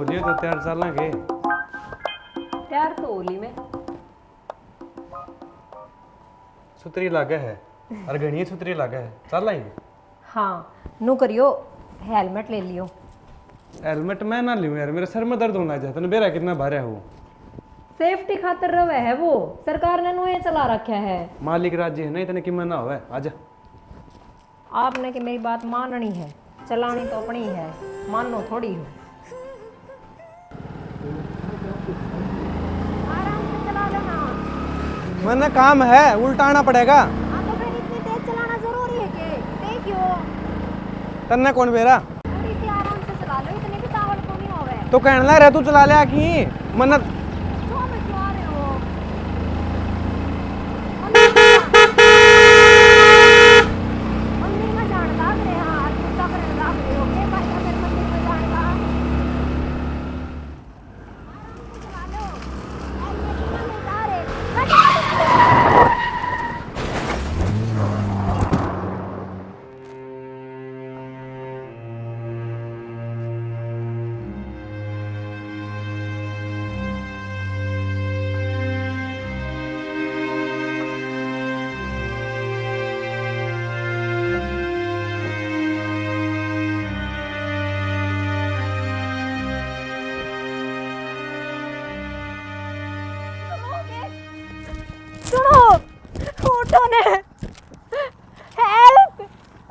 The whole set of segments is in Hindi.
रही हो तो तैयार चलेंगे। तैयार तो होली में सुतरी लागे है और घनी सुतरी लागे है, चल आएंगे। हाँ नु करियो, हेलमेट ले लियो। हेलमेट मैं ना लूँ यार, मेरे सर में दर्द होना चाहता है। बेरा कितना भारी है वो। सेफ्टी खातर रवे है वो, सरकार ने नु ये चला रखा है। मालिक राज्य है ना, इतने कीमत ना हो। आजा आपने कि मेरी बात माननी है, चलानी तो अपनी है, मानो थोड़ी हो। आराम से चला लेना। मैंने काम है, उल्टाना पड़ेगा। हाँ तो फिर इतनी तेज चलाना जरूरी है कि देखियो। तन्ने कौन बेरा? थोड़ी सी आराम से चला लो, इतनी भी तावल को नहीं होवे। तो कहना रहे तू चला लिया कि मन्नत क्यों मैं चला रहे हो? मंदिर में जाने लाग रहे, हाँ कुत्ता करने लाग रहे हो के भाई अगर मंदिर में जाएगा। आराम से चला लो, हेलमेट में जा रहे। सुनो, उठो ने, हेल्प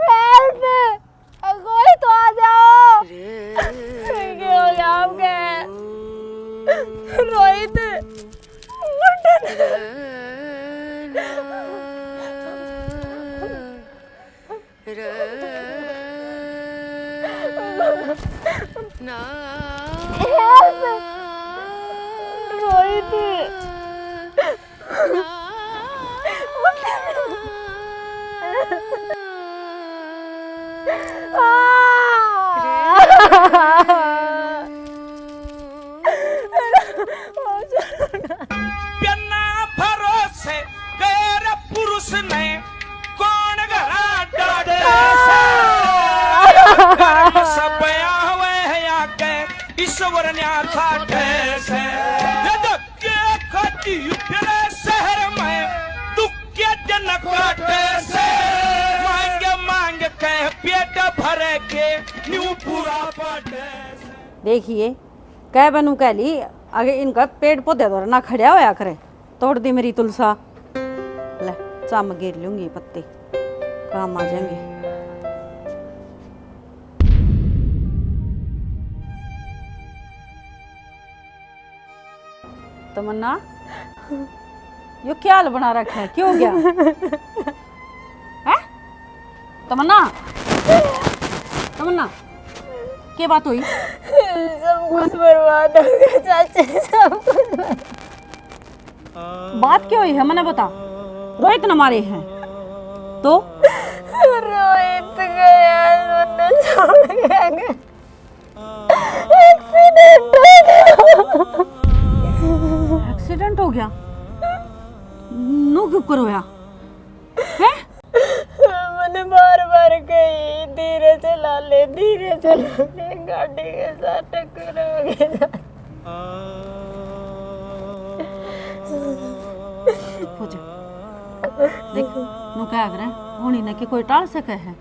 हेल्प, कोई तो आ जाओ। क्या हो गया आपके? रोहित उठो ने, हेल्प रोहित। बिना भरोसे गैर पुरुष ने कौन घरा डाले से कर्म सब आवे है आके ईश्वर ने थाटे से के खटी फिरे शहर में दुखे जन काटे से मांगे मांग के पेट भरे के न्यू पूरा पाटे। देखिए कह बनू कह ली, आगे इनका पेड़ पौधे तो ना खड़ा होया करे, तोड़ दी मेरी तुलसा। ले चम गिर लूंगी, पत्ते काम आ जाएंगे। तमन्ना यो क्या हाल बना रखा है, क्यों गया है? तमन्ना तमन्ना क्या बात हुई? सब कुछ बर्बाद हो गया चाची, सब कुछ। बात क्या हुई है मना बता। रोहित न मारे हैं तो? रोहित गया, सुनने छोड़ गया, एक्सीडेंट हो गया। एक्सीडेंट हो गया? नो क्यों कर होया है? मैंने बार बार कही धीरे चला ले, धीरे चला ले, गाड़ी के साथ टक्कर हो गया। हो जा देख, नु क्या कर होनी ना कि कोई टाल सके है,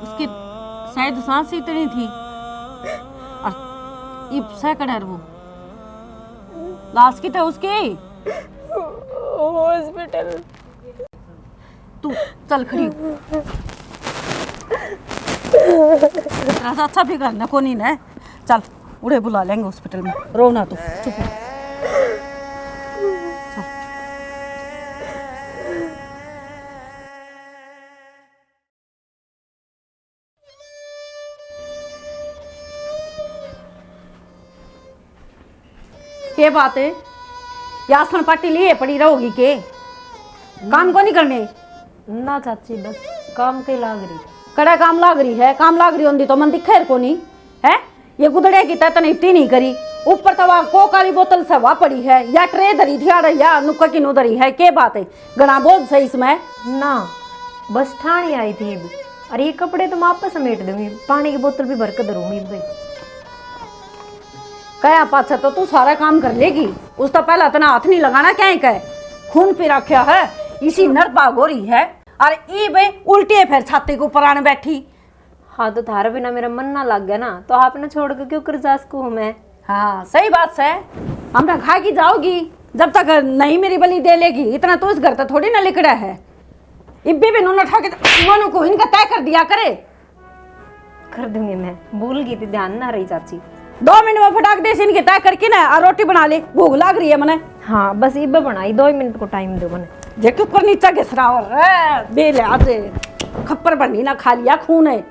उसकी शायद सांस इतनी थी और ये सैकड़र वो लाश की था उसकी। हॉस्पिटल तू चल खड़ी हो। तेरा सा अच्छा भी करना को नहीं ना, चल उड़े बुला लेंगे हॉस्पिटल में, रो ना तू, चुप रह। चल। के बात है, यासन पार्टी लिए पड़ी रहोगी के? काम को नहीं करने ना चाची, बस काम के लाग रही। कड़ा काम लाग रही है, काम लाग रही होंगी तो मन दिखे को नहीं है। ये गुदड़े की तय इतनी नहीं करी, ऊपर तो वहाँ को काली बोतल से वहाँ पड़ी है, या ट्रे धरी थी या नुक्का की नु धरी है, के बात है? गणा बोझ सही इसमें ना, बस ठाणी आई थी। अरे ये कपड़े तो मैं आपस समेट दूंगी, पानी की बोतल भी भर कर धरूंगी भाई। कया पाछे तो तू सारा काम कर लेगी, उस तो पहला इतना हाथ नहीं लगाना क्या कहे। खून पी रखा है, इसी नरभाग हो रही है और ई बे उल्टी फिर छाती के ऊपर आने बैठी। हाँ तो थारा बिना मेरा मन ना लग गया ना, तो आपने छोड़ के क्यों कर जा सकूं मैं। हाँ सही बात है, हमरा खा की जाओगी जब तक नहीं मेरी बलि दे लेगी। इतना तो इस घर तो थोड़ी ना लिकड़ा है। इब्बी भी नून उठा के मोनू को इनका तय कर दिया करे। कर दूंगी मैं, भूल गई थी, ध्यान ना रही चाची। 2 मिनट में फटाक दे से इनके तय करके ना और रोटी बना ले, भूख लाग रही है मने। हाँ बस इब्बे बनाई, 2 मिनट को टाइम दो मने। जे के ऊपर नीचा घिसरा और दे ले आज खप्पर बनी ना खा लिया खून है।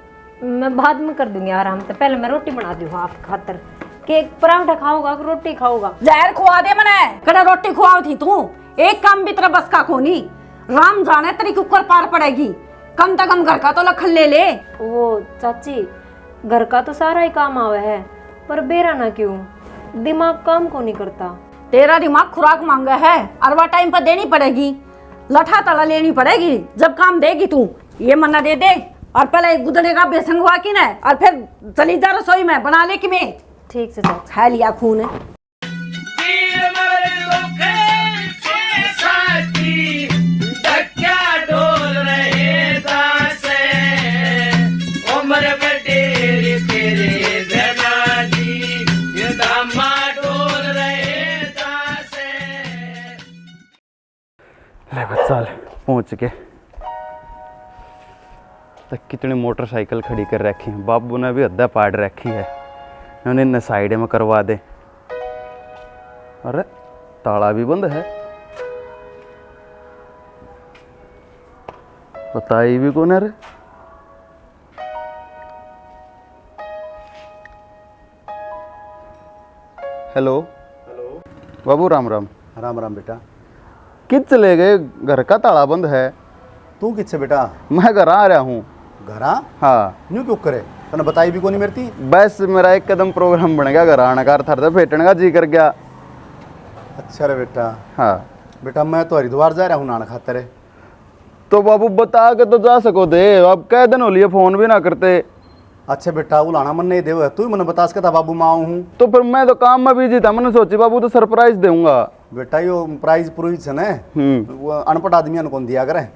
मैं बाद में कर दूंगी आराम से, पहले मैं रोटी बना दूँ आप खातर। केक पराठा खाओगा कि रोटी खाओगा? जहर खुआ दे मने, कड़ा रोटी खुआव थी तू। एक काम भी तेरा बस का कोनी, राम जाने तेरी कुकर पार पड़ेगी। कम से कम घर का तो लखन ले ले। वो चाची घर का तो सारा ही काम आवे है, पर बेरा ना क्यों, दिमाग काम को नहीं करता। तेरा दिमाग खुराक मांगा है और वह टाइम पर देनी पड़ेगी, लठा तला लेनी पड़ेगी जब काम देगी तू। ये मन्ना दे दे और पहले गुदड़े का बेसन हुआ कि ना, और फिर चली जा रसोई में बना ले कि मैं। ठीक से चाची। खा लिया खून है। ले बच्चा पहुंच के तक कितनी मोटरसाइकिल खड़ी कर रखी है। बाबू ने भी अद्धा पाड़ रखी है, उन्हें साइड में करवा दे। अरे ताला भी बंद है, बताई भी कौन है रे। हेलो बाबू, राम राम। राम राम बेटा। कित चले गए? घर का ताला बंद है। तू किससे बेटा? मैं घर आ रहा हूँ। घरा? हाँ न्यू क्यों करे, तने बताई भी कोनी मेरी थी। बस मेरा एक कदम प्रोग्राम बन गया, घर आने का थर से फेटने का जी कर गया। अच्छा रे बेटा। हाँ बेटा मैं तो हरिद्वार जा रहा हूँ नाना खातर। तो बाबू बता के तो जा सको दे, अब कई दिन हो लिए फोन भी ना करते। अच्छा बेटा वो लाना मन नहीं दे, तू ही मैंने बता सका था बाबू माँ हूँ। तो फिर मैं तो काम में बिजी था, मैंने सोची बाबू तो सरप्राइज दूंगा। बेटा यो प्राइज पुरुष है ना, वो अनपढ़ आदमी कौन दिया करे,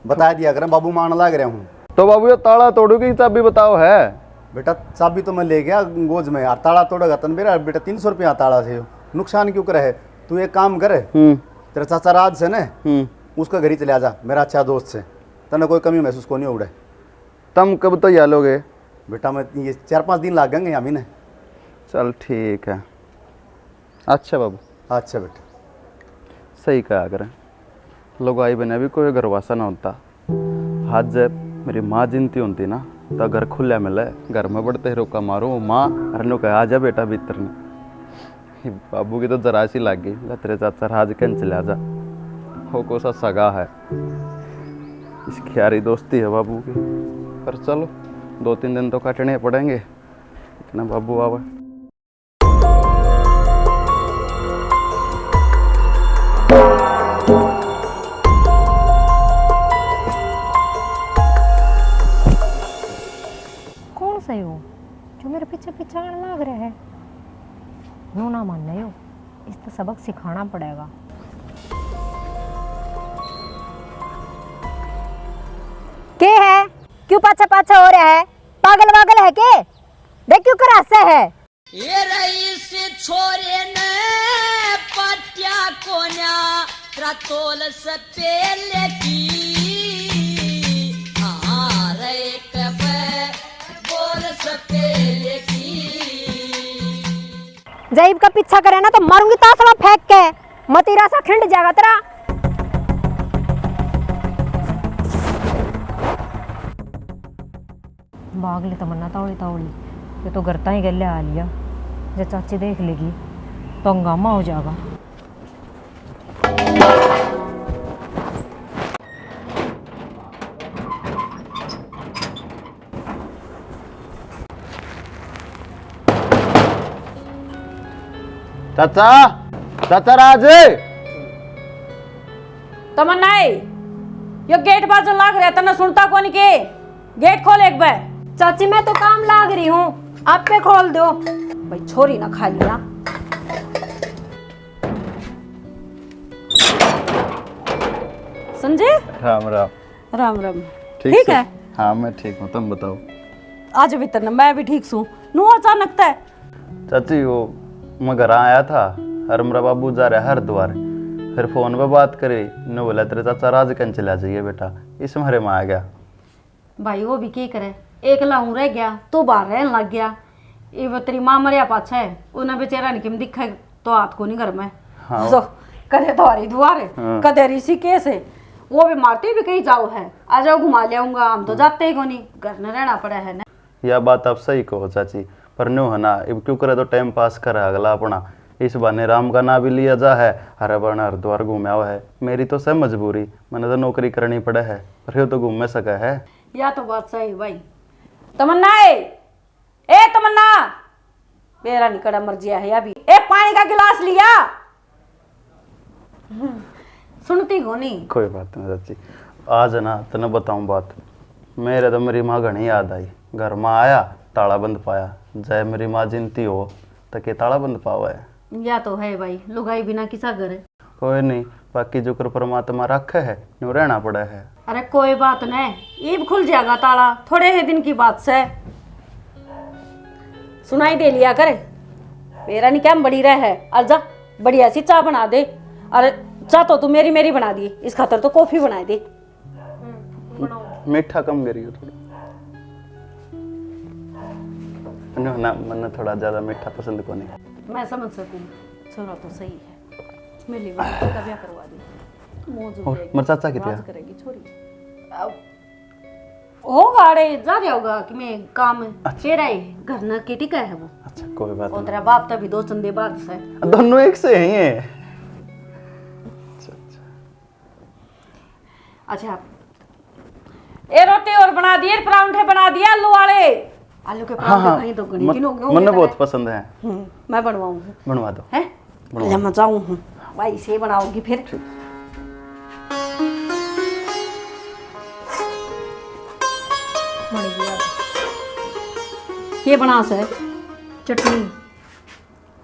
बता दिया करें बाबू मान लाग रहा हूँ। तो बाबू ये ताला तोड़ू की चाबी बताओ है? बेटा चाबी तो मैं ले गया गोज में, और ताला तोड़ेगा तन मेरा बेटा 300 रुपया ताला से नुकसान क्यों करे है। तू एक काम करे, तेरा चाचा राज से न उसका घर ही चले जा, मेरा अच्छा दोस्त से, तने कोई कमी महसूस को नहीं उड़े। तुम कब तो या लोगे? बेटा मैं ये 4-5 दिन लागेंगे हमी ने। चल ठीक है। अच्छा बाबू। अच्छा बेटा। सही कहा करें, लोग आई बने भी कोई घर वासा ना होता। हाथ जब मेरी माँ जिनती होती ना तो घर खुला मिले, घर में बढ़ते ही रोका मारो माँ अरे कहा आ जा बेटा भीतर ने। बाबू की तो जरा सी लग गई, तेरे चाचा राज कन चले जा, हो को सा सगा है, इसकी यारी दोस्ती है बाबू की। पर चलो 2-3 दिन तो काटने पड़ेंगे, इतना बाबू आवा। कौन सा हो जो मेरे पीछे पीछे आने लग रहा है? नो ना मानना हो, इस तो सबक सिखाना पड़ेगा। के है? क्यों पाछा पाछा हो रहा है? पागल वागल है के? देख क्यों कर हंसा है? ये रईस छोरे ने पट्या कोन्या रतोल सपेले की रे कबे बोल सपेले की। जईब का पीछा करे ना तो मारूंगी तासला फेंक के, मतीरा सा खिंड जाएगा तेरा। बागली तमन्ना तावड़ी तावड़ी, ये तो करता ही गले आ लिया। जब चाची देख लेगी तो हंगामा हो जाएगा। चाचा, चाचा राज तमन्ना यो गेट बाजू लाग रहा तना सुनता कौन के? गेट खोल एक बार। चाची मैं तो काम लाग रही हूँ, आप पे खोल दो। भाई छोरी ना खा लिया। संजय राम राम। राम राम। ठीक ठीक से? है। हाँ मैं ठीक हूँ, तुम बताओ। आज भीतर न मैं भी ठीक हूँ। नु अचानक तय चाची वो मैं घर आया था और मेरा बाबू जा रहा है हरिद्वार, फिर फोन पे बात करी ने बोला तेरे चाचा राजकन चला जाइए बेटा, इस मारे में आ गया। भाई वो भी क्या करे, एक लाऊं रह गया तो बाहर रहने लग गया। ये वो तेरी माँ मरिया पाछा है, उन्हें बेचारा निकम दिखा तो हाथ को नहीं घर में। हाँ। तो कदे तुम्हारी दुआरे हाँ। कदे ऋषिकेश है, वो भी मारती भी कहीं जाओ है, आ जाओ घुमा लियाऊंगा। हम तो जाते ही को नहीं, घर में रहना पड़ा है ना। यह बात आप सही कहो चाची, पर न्यू है ना, अब क्यों करे तो टाइम पास करे अगला अपना, इस बहाने राम का ना भी लिया जा है, हरे बन हरिद्वार घूमे हुआ है। मेरी तो सब मजबूरी, मैंने तो नौकरी करनी पड़े है, पर ये तो घूम में सका है। या तो बात सही भाई। तमन्ना ए तमन्ना, मेरा निकड़ा मर गया है अभी। ए पानी का गिलास लिया। सुनती हो नहीं। कोई बात नहीं चाची, आज है ना तने बताऊं बात, मेरे तो मेरी माँ घनी याद आई। घर में आया ताला बंद पाया, जय मेरी माँ जिनती हो तो के ताला बंद पावा है। या तो है भाई, लुगाई बिना किसा घर है। कोई नहीं, बाकी जो कर परमात्मा रखे है न्यू रहना पड़ा है। अरे कोई बात नहीं, ईब खुल जाएगा ताला, थोड़े ही दिन की बात से। सुनाई दे लिया करे, मेरा नहीं क्या बड़ी रह है। और जा बढ़िया सी चाय बना दे। अरे चाह तो तू मेरी मेरी बना दी, इस खातर तो कॉफी बना दे। मीठा कम करियो थोड़ा ना, मैंने थोड़ा ज्यादा मीठा पसंद को नहीं। मैं समझ सकूं, छोरा तो सही है, मेरी बेटी का ब्याह करवा दे। मौज हो और जाएगी, मेरे चाचा कितने राज करेगी छोरी। होगा अरे जा रहा होगा कि मैं काम तेरा ही घर न के टिका है वो। अच्छा कोई बात और तेरा बाप तभी 2 चंदे बाद से। नहीं, दोनों एक से ही हैं। अच्छा ए रोटी और बना दिए, परांठे बना दिए आलू वाले। आलू के हाँ परांठे हाँ, कहीं तो गणी दिन हो गए। मैंने बहुत पसंद है। मैं बनवाऊंगी। बनवा दो। है ले मैं जाऊं हूं भाई से बनाऊंगी फिर। ये बना से चटनी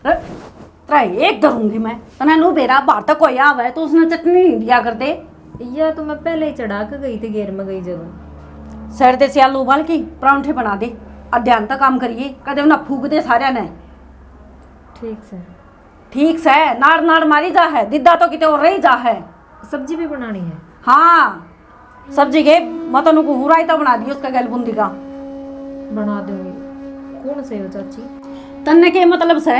ट्राई एक धरूंगी मैं। तने नु बेरा बाहर तक कोई आवे तो उसने चटनी नहीं दिया कर दे। या तो मैं पहले ही चढ़ा के गई थी घेर में गई जगह। सर दे से आलू उबाल के परांठे बना दे, अध्ययन तक काम करिए, कदम ना फूक दे सारे ने। ठीक से। ठीक से नाड़ नाड़ मारी जा है, दिद्दा तो किते और रही जा है। सब्जी भी बनानी है। हाँ सब्जी के मतनु को हुराई तो बना दी उसका गल बूंदी का। बना दूंगी। कौन से हो चाची? तन्ने के मतलब से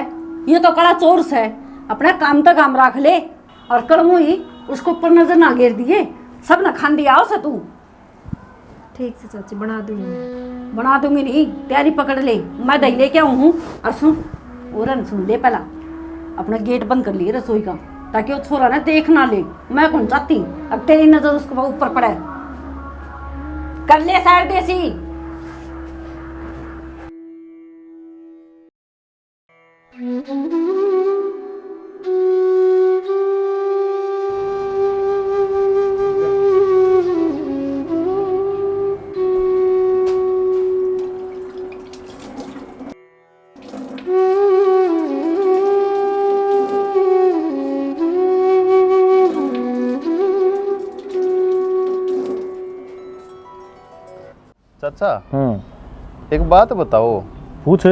ये तो कड़ा चोर से, अपना काम तो काम रख ले और कड़मू ही उसको ऊपर नजर ना गिर दिए, सब ना खान दिया से तू। ठीक से चाची बना दूंगी। बना दूंगी नहीं, तैयारी पकड़ ले, मैं दही लेके आऊँ हूँ। और सुन ले पहला अपना गेट बंद कर लिए रसोई का, ताकि वो छोरा ना देख ना ले। मैं कौन चाहती अब तेरी नजर उसके ऊपर पड़े। कर ले साइड देसी। चाचा एक बात बताओ, पूछ।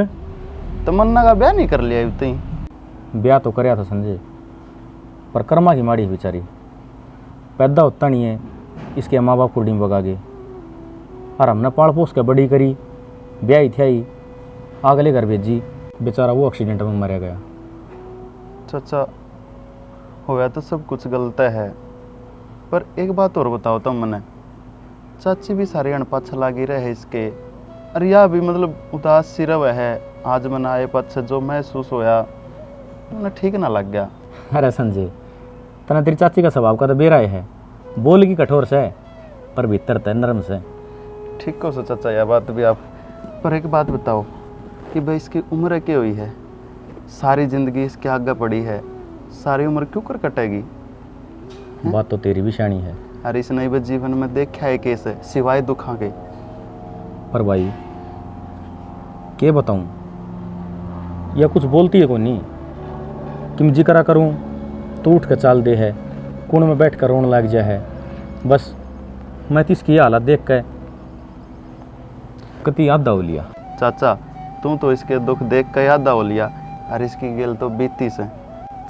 तमन्ना का ब्याह नहीं कर लिया अभी तई? ब्याह तो करया था संजय, पर कर्मा की माड़ी बेचारी, पैदा होता नहीं है, इसके माँ बाप कुर्डी में भगा गए और हमने पाल पोस के बड़ी करी, ब्याह थी आई, अगले घर भेजी, बेचारा वो एक्सीडेंट में मर गया। चाचा होया तो सब कुछ गलत है, पर एक बात और बताओ तुम मने, चाची भी सारी अनपाछा लागी रहे इसके, अरे या भी मतलब उदास सी रवे है। आज मना आए पछ जो महसूस होया उन्हें ठीक ना लग गया। अरे संजय तना तेरी चाची का स्वभाव का तो बेराय है, बोल की कठोर से पर भीतर तय नरम से। ठीक हो सो चाचा, यह बात भी आप, पर एक बात बताओ कि भाई इसकी उम्र क्या हुई है, सारी जिंदगी इसके आगे पड़ी है, सारी उम्र क्यों कर कटेगी? बात तो तेरी भी शानी है, अरे इस नई जीवन में देखा है कैसे सिवाय दुखा के। पर भाई के बताऊं, या कुछ बोलती है को नहीं कि मैं जिक्र करूं तो उठ कर चाल दे है, कुण में बैठ कर रोने लग जा है। बस मैं तो इसकी हालत देख कर कति याद हो लिया। चाचा तू तो इसके दुख देख कर याद हो लिया, और इसकी गेल तो बीती से।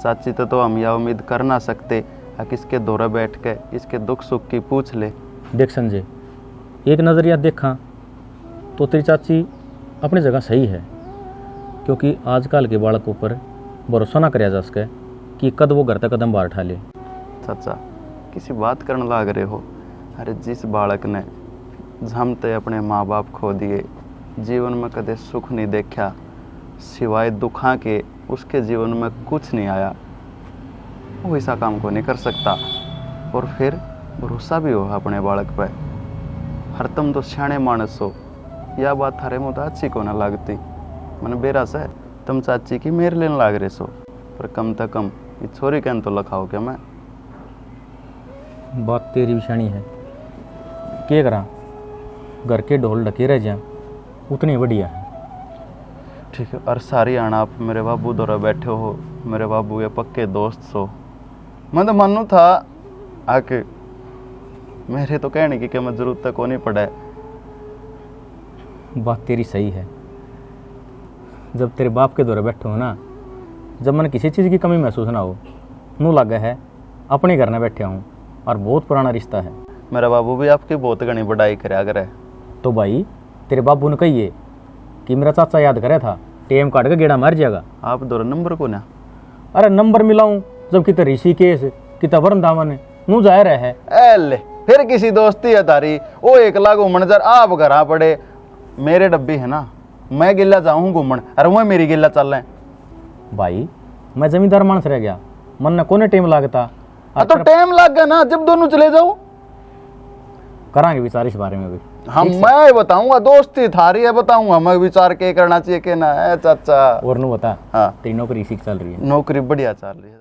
चाची तो हम यह उम्मीद कर ना सकते कि इसके दौरे बैठ के इसके दुख सुख की पूछ ले। देख संजय, एक नज़रिया देखा तो तेरी चाची अपनी जगह सही है, क्योंकि आजकल के बालकों पर भरोसा ना कराया जा सके कि कद वो घर तक कदम बाहर उठा ले। चाचा किसी बात करने लाग रहे हो? अरे जिस बालक ने जमते अपने माँ बाप खो दिए, जीवन में कदे सुख नहीं देखा सिवाय दुखा के, उसके जीवन में कुछ नहीं आया, वो ऐसा काम को नहीं कर सकता। और फिर भरोसा भी हो अपने बालक पे। हर तुम तो सियाणे मानस हो, यह बात थारे मुँह तो अच्छी को ना लगती। मन बेरा से तुम चाची की मेर लेने लाग रहे सो, पर कम से कम ये छोरी कहन तो लखाओ क्या? मैं बात तेरी विषाणी है, क्या करा, घर के ढोल ढके रह जाए उतनी बढ़िया है। ठीक है, और सारी आना आप मेरे बाबू दौरा बैठे हो, मेरे बाबू ये पक्के दोस्त सो। मैं तो मानू था आके मेरे तो कहने की कि मैं जरूरत तक को नहीं पड़ा है। बात तेरी सही है, जब तेरे बाप के दौरे बैठे हो ना, जब मैंने किसी चीज़ की कमी महसूस ना हो, नू लगा है अपने घर में बैठे हूँ और बहुत पुराना रिश्ता है। मेरा बाबू भी आपकी बहुत घनी बढ़ाई कराया करे। तो भाई तेरे बाबू ने कहिए कि मेरा चाचा याद करे था, टेम काट के गेड़ा मार जाएगा। आप दौरा नंबर को ना? अरे नंबर मिलाऊं जब कितना ऋषिकेश कितना वृंदावन नू जा रहा है। ए ले, फिर किसी दोस्ती है तारी? वो एक लाख घूमन जर आप घर पड़े, मेरे डब्बी है ना, मैं गिल्ला जाऊँ घूमन, अरे वो मेरी गिल्ला चल रहे। भाई मैं जमींदार मानस रह गया, मन ने कोने टेम लागता। तो टाइम लग गया ना, जब दोनों चले जाओ करांगे विचार इस बारे में भी। हम मैं बताऊंगा, दोस्ती थारी है, बताऊंगा मैं विचार के करना चाहिए कि ना है चाचा। और नू बता, हाँ तेरी नौकरी इसी की चल रही है? नौकरी बढ़िया चल रही है।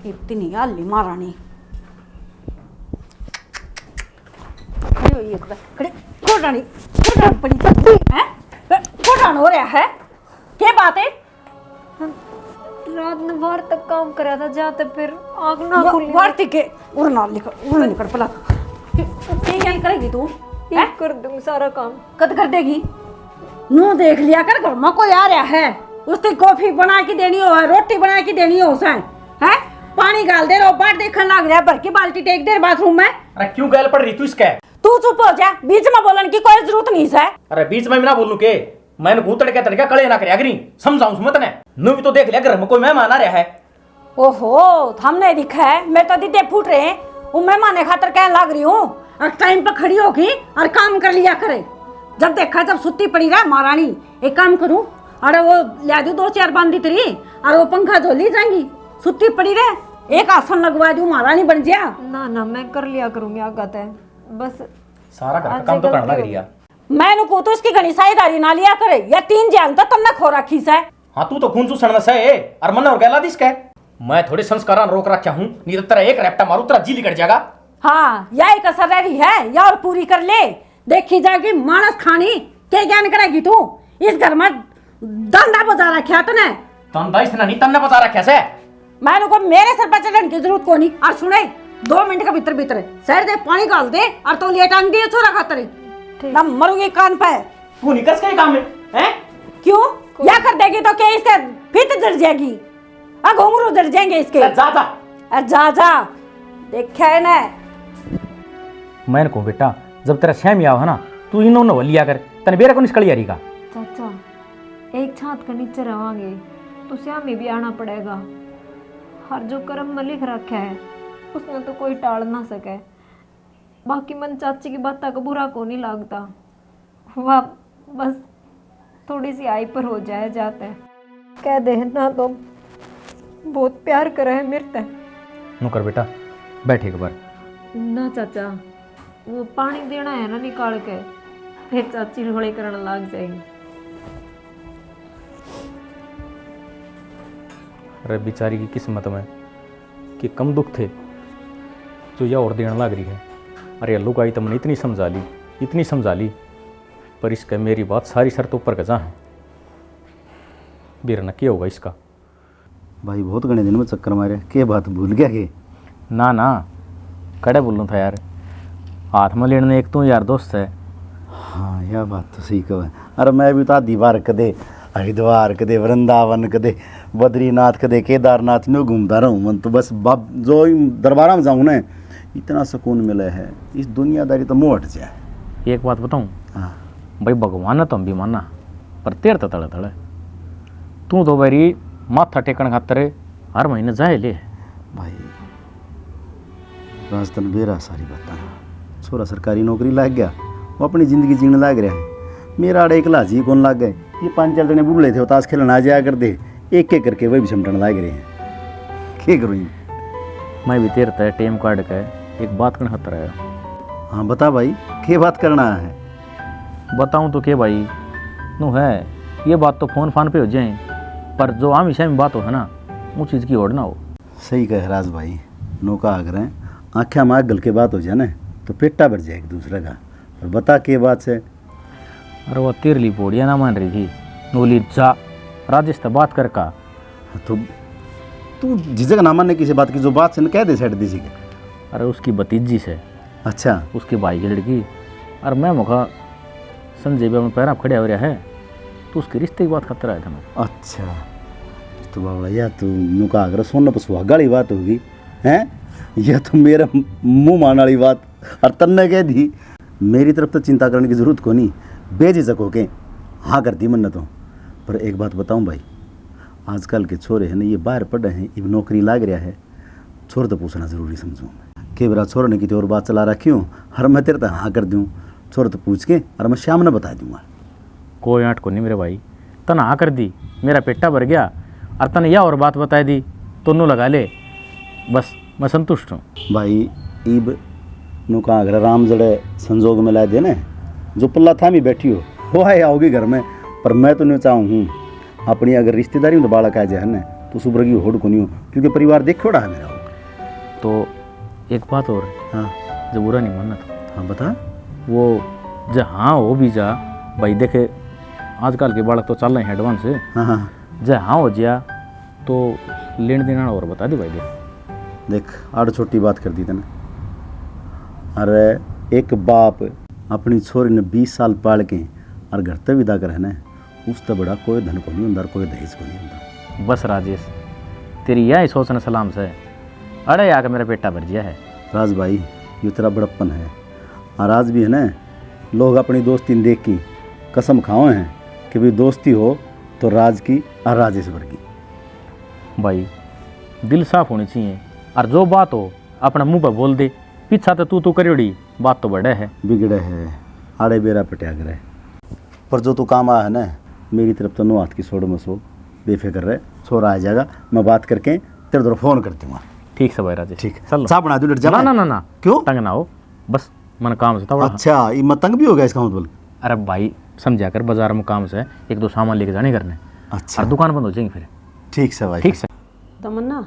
इतनी हाली महारानी खड़ी हुई है, खड़ी घोटानी पड़ी है, घोटान हो रहा है, क्या बात है? रात ने बाहर तक काम करा था, जाते फिर आग ना खुली। वार्ती के उड़ ना निकल पला। क्या करेगी तू? ये कर दूंगी सारा काम। कद कर देगी? नू देख लिया कर, घर में कोई आ रहा है, उसकी कॉफी बना के देनी हो, रोटी बना के देनी हो, उसे है पानी गाल दे, बाट देखने लग रहा है, भर की बाल्टी टेक दे बाथरूम में। अरे क्यों गैल पड़ रही तू इसके? तू चुप हो जा, बीच में बोलने की कोई जरूरत नहीं है। अरे बीच में भी ना बोलूं के, मैंने घूतड़ के तड़का कले ना करे अग्री समझाऊं सुमत ने। नू भी तो देख लिया घर में कोई मेहमान आ रहा है। ओहो, हमने दिखा है, मैं तो दीदे फूट रहे हैं, वो मेहमान खातर कहने लग रही हूँ, और टाइम पर खड़ी होगी और काम कर लिया करे। जब देखा जब सुत्ती पड़ी रहा महारानी, एक काम करूँ, अरे वो ला दू 2-4 बांधी तेरी, और वो पंखा धोली जाएंगी, सुत्ती पड़ी रहे, एक आसन लगवा दूं, महारानी बन जा। ना ना मैं कर लिया करूंगी, आगत है बस। सारा घर का काम तो करना लग रही है। मैंने को तो इसकी घनी साझेदारी ना लिया करे, या 3 जान तो तन्ना खो रखी से। हाँ तू तो खून चूसण में से और मन और गैला दिस के, मैं थोड़े संस्कारान रोक रखा हूँ, नहीं तो तेरा एक रैप्टा मारू तेरा जी निकल जाएगा। हाँ यही कसर रह रही है, या और पूरी कर ले। देखी जाएगी मानस खानी, क्या ज्ञान करेगी तू? इस घर में धंधा बजा रखा तने। तंदा इसने नहीं तन्ने बता रखा से। मैंने को मेरे सर पर चढ़ने की जरूरत को नहीं। और सुने, 2 मिनट का भीतर भीतर सर दे पानी डाल दे, और तो लिए टांग दिए छोरा खातर ना मरूंगी कान पे। तू निकस के काम में हैं? क्यों या कर देगी तो क्या इसके फित जड़ जाएगी, घुंघरू जड़ जाएंगे इसके। जा जा जा जा, देखा है ना। मैंने को बेटा जब तेरा श्याम आव है ना, तू इन्होंने वलिया कर तने बेरा को निकल यारी का। चाचा एक छात के नीचे रवांगे तो श्याम में भी आना पड़ेगा, हर जो कर्म में लिख रखा है उसमें तो कोई टाल ना सके। बाकी मन चाची की बात का बुरा को नहीं लगता, वह बस थोड़ी सी आई पर हो जाए जाते कह दे ना, तो बहुत प्यार करे है मेरे। नुकर बेटा बैठे एक बार। ना चाचा, वो पानी देना है ना निकाल के, फिर चाची रोड़े करने लग जाएगी। अरे बेचारी की किस्मत में कि कम दुख थे जो यह और देने लग रही है। अरे लुगाई तो मैंने इतनी समझा ली, पर इसका मेरी बात सारी शर्त ऊपर कजा है। बीरना क्या होगा इसका? भाई बहुत घने दिन में चक्कर मारे, के बात भूल गया के? ना कड़े बोलूँ था यार, हाथ में लेने एक तो यार दोस्त है। हाँ यह बात तो सही कहा। अरे मैं भी तो आधी बार कदे हरिद्वार, कदे वृंदावन, कदे बद्रीनाथ, कदे केदारनाथ में घूमता रहूँ। मन तो बस बाप जो दरबारा में जाऊँ ना, इतना सुकून मिला है, इस दुनियादारी तो मुँह हट जाए। एक बात बताऊँ? हाँ भाई भगवान है तो हम भी माना, पर तेर तो तड़े तड़े तू तो बारी माथा टेकन खातर हर महीने जाए ले। भाई राजतन बेरा सारी बता, छोरा सरकारी नौकरी लग गया, वो अपनी ज़िंदगी जीने लग रहा है। मेरा आड़े एक लाजी कौन लग गए, ये 5-4 जने बुढ़े थे, वो ताश खेलने आ जाया कर दे, एक एक करके वही भी समटन लग रहे हैं। क्या करूँ? मैं भी तेर तय टेम काट के एक बात करने खातर आया। हाँ बता भाई, क्या बात करना है? बताऊँ तो के भाई नू है, ये बात तो फोन पे हो जाए, पर जो आम विषय में बात हो है ना, वो चीज़ की ओढ़ ना हो। सही कहे राज भाई, नौका आगर हैं, आँखें में गल के बात हो जाए ना तो पेटा भर जाए एक दूसरे का। और बता के बात से? अरे वो तिरली पोड़िया ना मान रही थी, नोली जा राजेश से बात कर का। तो तू झिझक ना मानने किसी बात की, जो बात से न कह दे सेट दीजिए के। अरे उसकी भतीजी से, अच्छा उसके भाई की लड़की, और मैं मुखा संजय में पैरा खड़े हो रहा है, तो उसके रिश्ते की बात खतर आया था मैं। अच्छा तो बाबा यह तो नुका आगर सोना पर सुहागा वाली बात होगी हैं? यह तो मेरा मुँह मान वाली बात, और तन्ने कह दी। मेरी तरफ तो चिंता करने की जरूरत को नहीं, बेझिझक हो के हाँ कर दी मन्नत हो। पर एक बात बताऊं भाई, आजकल के छोरे हैं ना, ये बाहर पढ़े हैं, इब नौकरी लाग रहा है, छोर तो पूछना जरूरी समझूँ मैं। के बरा छोर ने कितनी और बात चला रखी हूँ, हर मैं तेरे तक हाँ कर दूँ, छोर तो पूछ के और मैं शाम ने बता दूँगा। कोई आँट को नहीं मेरे भाई, तन हाँ कर दी, मेरा पेटा भर गया, और तन यह और बात बता दी तो नू लगा ले, बस मैं संतुष्ट हूँ। भाई ईब नू कहाँ अगर राम जड़े संजोग में ला देने, जो पल्ला थामी बैठी हो वो आए आओगी घर में। पर मैं तो नहीं चाहूँ अपनी अगर रिश्तेदारी में तो बालक आ जाए ना, तो सुब्र की होड़ को नहीं हो, क्योंकि परिवार देख रहा है मेरा। तो एक बात और, हाँ जो बुरा नहीं मानना था। हाँ बता। वो जहाँ हो भी जा भाई, देखे आजकल के बालक तो चल रहे हैं एडवांस से। हाँ हाँ जहाँ हो जा तो लेन देना और बता दी भाई। देख आड़ छोटी बात कर दी तने। अरे एक बाप अपनी छोरी ने 20 साल पाल के और घर तक विदा कर है ना, उससे बड़ा कोई धन को नहीं होता, कोई दहेज को नहीं होता। बस राजेश, तेरी यही सोचना सलाम से अरे आके मेरा पेटा भर गया है। राज भाई ये तेरा बड़प्पन है, और आज भी है ना, लोग अपनी दोस्ती देख की कसम खाओ हैं कि भाई दोस्ती हो तो राज की और राजेश्वर की। भाई दिल साफ होनी चाहिए, और जो बात हो अपना मुंह पर बोल दे, पीछा तो तू करोड़ी बात तो बड़े है बिगड़े है आड़े बेरा पटियाग रहे। पर जो तू काम आया है ना, मेरी तरफ तो नो हाथ की सोड़ में सो, बेफिक्र रहे, छोरा आ जाएगा, मैं बात करके तेरे तरफ फोन कर दूँगा। ठीक से भाई राजेश, ठीक चलो चाह बना दूँ डट जा। ना ना ना क्यों तंग ना हो, बस मन काम से थोड़ा। अच्छा ये मैं तंग भी हो गया इसका मतलब? अरे भाई समझा कर, बाजार में काम से एक दो सामान लेके जाने करने, अच्छा और दुकान बंद हो जाएंगी फिर। ठीक से भाई ठीक से। तमन्ना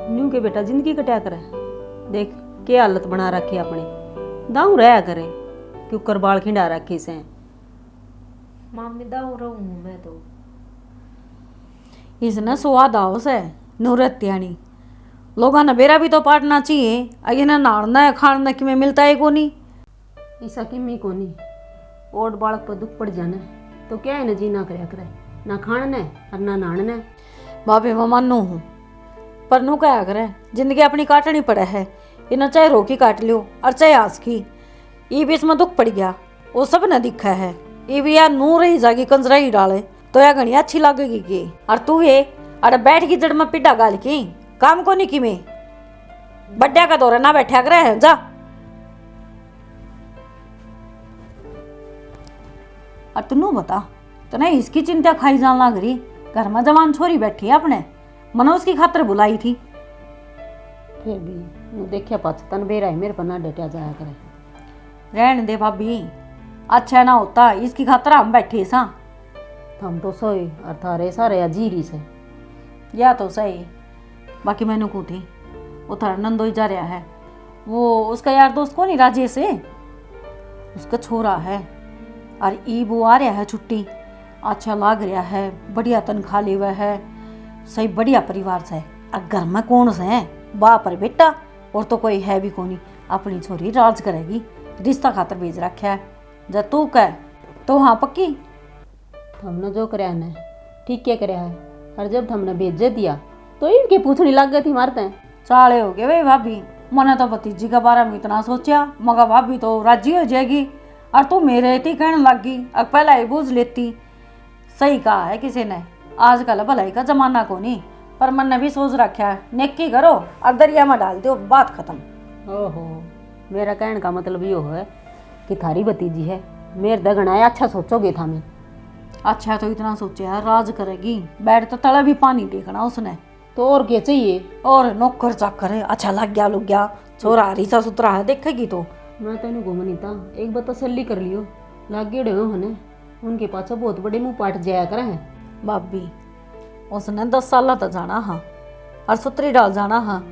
न्यू के बेटा जिंदगी कटा करे, देख के हालत बना रखी अपनी, दाऊ रहा करे क्यों कर बाल खिंडा रखे से। मामी दाऊ रहूँ मैं तो। इसने स्वाद आओ से नूरत्यानी लोगों ने बेरा भी तो पाटना चाहिए, अगे ना नाड़ना है खाना कि में मिलता है कोनी, ऐसा किमी कोनी। ओट बालक पर दुख पड़ जाना तो क्या है ना, जी ना करया करे, ना खाना और ना नाड़ना। बाबे मैं मानू हूँ, पर नू क्या करे, जिंदगी अपनी काटनी पड़े है, इन्हें चाहे रोकी काट लियो और चाहे आस की। ये बीच में दुख पड़ गया वो सब न दिखा है, ये भी यार नू रही जागी कंजरा ही डाले तो या घनी अच्छी लगेगी की। और तू ये अरे बैठ की जड़ में पिड्डा गाल की काम को नहीं की में बड्डा का दौरा ना बैठा करे है जा। और तू बता तो नहीं इसकी चिंता खाई जान लग रही, घर में जवान छोरी बैठी है अपने, मनो उसकी खातर बुलाई थी, फिर भी देखिया पाचतन बेरा है मेरे पर ना डटिया जाया करे। रहने दे भाभी, अच्छा ना होता इसकी खातर हम बैठे सा, हम तो सोई और थारे सारे अजीरी से या तो सही। बाकी मैंने को थी वो थारा नंदोई जा रहा है, वो उसका यार दोस्त कौन है, राजेश है, उसका छोरा है। और ई वो आ रहा है छुट्टी, अच्छा लाग रहा है, बढ़िया तनख्वाह ले हुआ है, सही बढ़िया परिवार से। और घर में कौन से है, बाप और बेटा, और तो कोई है भी कोनी। अपनी छोरी राज करेगी, रिश्ता खातर भेज रखा है। जब तू कह तो हाँ पक्की। हमने जो कराया ने ठीक क्या कराया है, और जब हमने भेज दिया तो इनके पूछनी लग गई थी मारते। साले हो गए भाई भाभी, मैंने तो भतीजी के बारे में इतना सोचा, मगर भाभी तो राजी हो जाएगी, और तू मेरे इतनी कहने लग गई। अब पहला ही बूझ लेती। सही कहा है किसी ने, आजकल भलाई का जमाना को नहीं, पर मन ने भी सोच रखा है नेकी करो और दरिया में डाल दो, बात खत्म। ओहो, मेरा कहने का मतलब यो है कि थारी भतीजी है, मेरे दगना है, अच्छा सोचोगे था मैं। अच्छा तो इतना सोचा है राज करेगी, बैठ तो तले भी पानी देखना उसने, तो और क्या चाहिए। और नौकर चाकर है, अच्छा लग गया लुग गया, छोरा रिसा सुतरा है, देखेगी तो। मैं तेन घूमनी था, एक बार तसल्ली कर लियो, लागे डे होने उनके पाछे बहुत बड़े मुंह पाट जाया करे हैं। भाभी उसने 10 साल तो जाना हाँ, और सुतरी डाल जाना हाँ।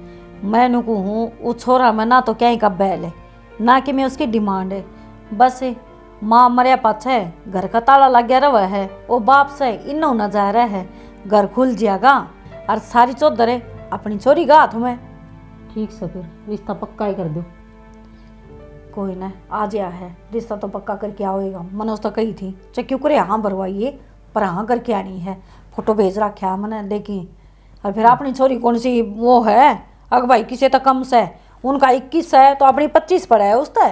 मैं नुकू हूँ वो छोरा में ना तो क्या का बैल है, ना कि मैं उसकी डिमांड है। बस माँ मरिया पाछे घर का ताला लग गया रहा है, वो बाप से इन्नो न जा रहा है, घर खुल जाएगा और सारी चौधरे अपनी चोरी का हाथ में। ठीक से फिर रिश्ता पक्का ही कर दो। कोई ना, आ गया है रिश्ता तो पक्का करके आओएगा। मैंने उसका कही थी चाहे क्यों करे हाँ भरवाइए, पर हाँ करके आनी है। फोटो भेज रखा है मैंने, देखी। और फिर अपनी छोरी कौन सी वो है, अग भाई किसी तो कम से, उनका 21 है तो अपनी 25 पड़ा है उसका।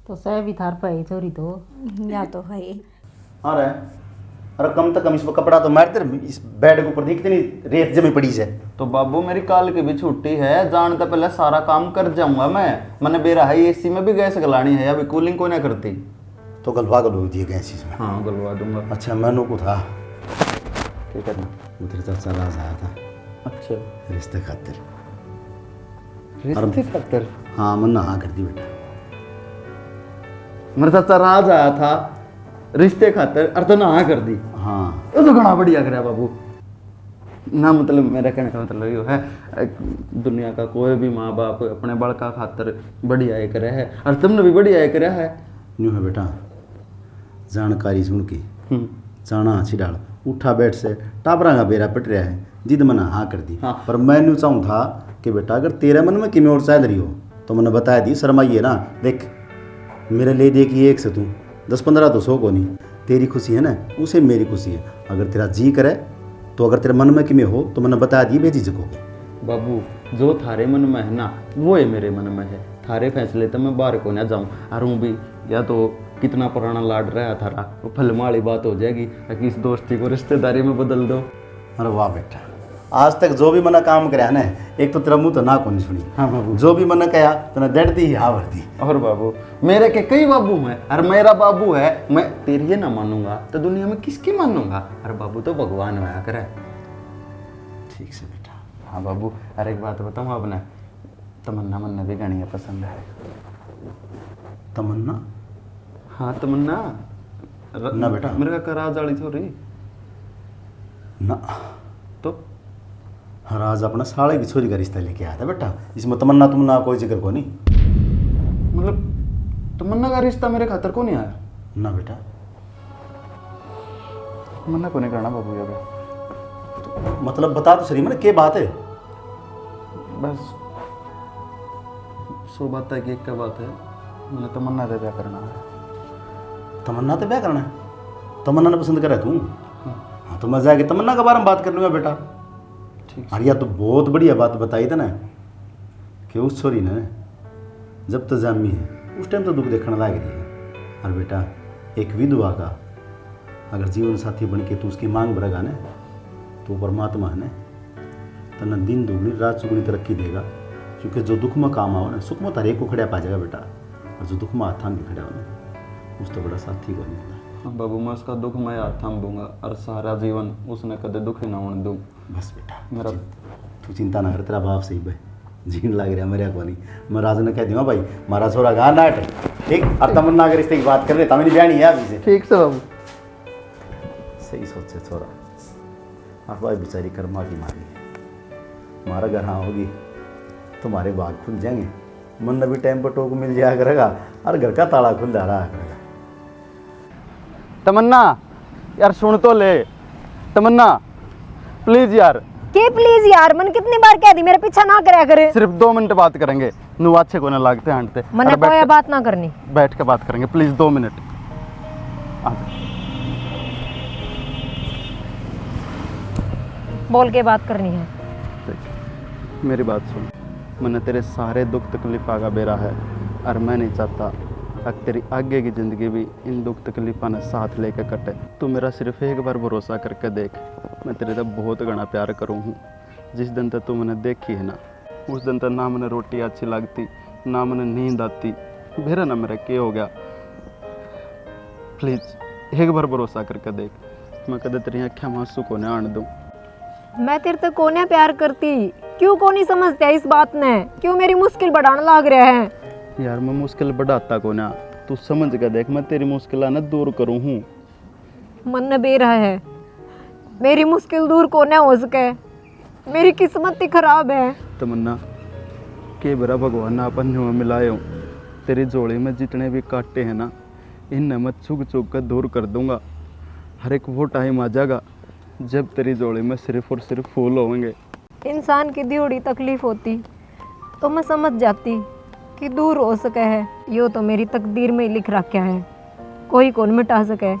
तो सह भी थार पाई छोरी तो या तो है। अरे अरे कम से कम इसमें कपड़ा तो मारते रहे, इस बेड के ऊपर देख कितनी रेत जमी पड़ी है। तो बाबू मेरी काल की भी छुट्टी है, जानता पहले सारा काम कर जाऊंगा मैंने बेरा है एसी में भी गैस गलानी है, अभी कूलिंग को ना करती। तो गलवा गलवा दिए गए चीज में। हाँ गलवा दूंगा। अच्छा मैनू को था क्या करना? उधर चाचा राज आया था अच्छा रिश्ते खातिर। रिश्ते खातिर? हाँ मैंने हाँ कर दी बेटा। मेरा चाचा राज आया था रिश्ते खातिर, और तो ना हाँ कर दी। हाँ ये तो घना बढ़िया कराया बाबू ना। मतलब मेरा कहने का मतलब यो है, दुनिया का कोई भी माँ बाप अपने बड़का खातिर बढ़िया ये करे है, और तुमने भी बढ़िया ये करा है। न्यू है बेटा, जानकारी सुन के जाना हाँची डाल, उठा बैठ से टाबरा का बेरा पट रहा है, जिद मना हाँ कर दी। हाँ। पर मैं न्यू चाहूँ था कि बेटा अगर तेरे मन में किमें और शायद रही हो तो मैंने बताया दी, शर्माइए ना। देख मेरे ले दे कि एक से तू 10-15 तो 100 को नहीं, तेरी खुशी है ना उसे मेरी खुशी है। अगर तेरा जी करे तो अगर तेरे मन में किमें हो तो मैंने बता दी, बेझिझक होगी। बाबू जो थारे मन में है ना वो है मेरे मन में है, थारे फैसले तो मैं बाहर को ना जाऊँ। और हूँ भी या तो कितना पुराना लाड रहा थारा, वो फिल्म वाली बात हो जाएगी कि इस दोस्ती को रिश्तेदारी में बदल दो। अरे वाह बेटा, आज तक जो भी मैंने काम कराया ना, एक तो तेरा मुँह तो ना को नहीं सुनी। हाँ बाबू। जो भी मैंने कहा तो दर्द दी हाँ भर दी। और बाबू मेरे के कई बाबू हैं, और मेरा बाबू है, मैं तेरी ये ना मानूंगा तो दुनिया में किसकी मानूंगा। अरे बाबू तो भगवान होया करे। ठीक से बेटा। हाँ बाबू, अरे एक बात बताऊँ आपने, तमन्ना मन्ना भी गानियाँ पसंद है। तमन्ना? हाँ तमन्ना ना बेटा। मेरे का राज वाली छोरी ना तो हाँ, आज अपना साले की छोरी का रिश्ता लेके आया था बेटा, इसमें तमन्ना तुमन्ना कोई जिक्र को नहीं। मतलब तमन्ना का रिश्ता मेरे खातर को नहीं आया? ना बेटा। तमन्ना को नहीं करना बाबू ये मतलब बता तो सही, मैंने क्या बात है? बस 100 बात है कि एक क्या बात है, मैंने तमन्ना से ब्याह करना है। तमन्ना तो ब्याह करना है? तमन्ना ने पसंद करा तू? हाँ तो मैं जाके तमन्ना के बारे में बात कर लूँगा बेटा। ठीक। अरे यार तो बहुत बढ़िया बात बताई थी ना कि उस छोरी ने जब तक जामी है उस टाइम तो दुख देखने लग रही है। और बेटा एक विधवा का अगर जीवन साथी बन के तू उसकी मांग भरेगा ना तो परमात्मा है ना तो न दिन दुगनी रात चुगनी तरक्की देगा। क्योंकि जो दुख में काम आओ ना सुख में तारे को खड़ा पा जाएगा बेटा, और जो दुख में हाथ थाम के खड़ा हो ना उस तो बड़ा साथी को नहीं मिलता। हाँ बाबू, मैं उसका दुख मैं हाथ थाम दूंगा और सारा जीवन उसने कदे दुख ही ना होने दूँ। बस बेटा मेरा तू चिंता ना कर, तेरा बाप सही भाई जीन लग रहा मेरे को नहीं। मैं राज ने कह दूंगा भाई मारा छोरा गा नाट ठीक, और तमन्ना के रिश्ते की बात कर रहे तमें बयानी है अभी से। ठीक से बाबू, सही सोचे छोरा। और भाई बेचारी कर्मा की मारी है, हमारा घर हाँ होगी तुम्हारे बाग खुल जाएंगे मन भी टाइम पर टोक मिल जाया करेगा और घर का ताला खुल जा रहा करेगा। तमन्ना यार सुन तो ले, तमन्ना प्लीज यार। के प्लीज यार, मन कितनी बार कह दी मेरे पीछा ना करया करे। सिर्फ 2 मिनट बात करेंगे, नु अच्छे को ना लागते हंटते। मने अरे कोई बात ना करनी, बैठ के बात करेंगे प्लीज 2 मिनट। आ जा। बोल के बात करनी है। देख, मेरी बात सुन, मैंने तेरे सारे दुख तकलीफा का बेरा है और मैं नहीं चाहता कि तेरी आगे की ज़िंदगी भी इन दुख तकलीफा ने साथ लेकर कटे। तू मेरा सिर्फ एक बार भरोसा करके देख, मैं तेरे से बहुत घना प्यार करूँ हूँ। जिस दिन तक तू मैंने देखी है ना, उस दिन तक ना मैंने रोटी अच्छी लगती, ना मैंने नींद आती, मेरा ना मेरा क्या हो गया। प्लीज़ एक बार भरोसा करके देख, मैं कदे तेरी आँखें में आंसू को नहीं आने दूँ। मैं तेरे तक कोने प्यार करती, क्यों को नहीं समझते इस बात ने, क्यों मेरी मुश्किल बढ़ाने लग रहे हैं। यार मैं मुश्किल बढ़ाता को ना, तू समझ के देख, मैं तेरी मुश्किल ना दूर करूँ हूँ। मन ने बे रहा है, मेरी मुश्किल दूर कोने हो सके, मेरी किस्मत ही खराब है। तमन्ना के बरा भगवान ने अपन में मिलाए हूँ, तेरी जोड़ी में जितने भी कांटे हैं ना, इनने मैं चुग चुग कर दूर कर दूंगा। हर एक वो टाइम आ जाएगा जब तेरी जोड़ी में सिर्फ और सिर्फ फूल होंगे। इंसान की दियोड़ी तकलीफ होती तो मैं समझ जाती कि दूर हो सके है, यो तो मेरी तकदीर में ही लिख रखा है, कोई कौन मिटा सके।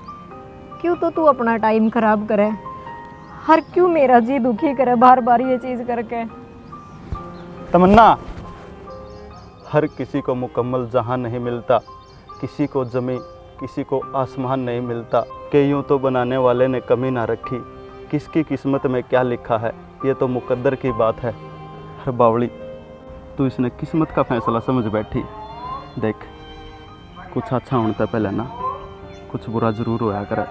क्यों तो तू अपना टाइम खराब करे, हर क्यों मेरा जी दुखी करे बार बार ये चीज करके। तमन्ना हर किसी को मुकम्मल जहां नहीं मिलता, किसी को जमी किसी को आसमान नहीं मिलता। कि यूँ तो बनाने वाले ने कमी ना रखी, किसकी किस्मत में क्या लिखा है ये तो मुकद्दर की बात है। हर बावली तू इसने किस्मत का फैसला समझ बैठी। देख कुछ अच्छा होने से पहले ना कुछ बुरा जरूर होया करे।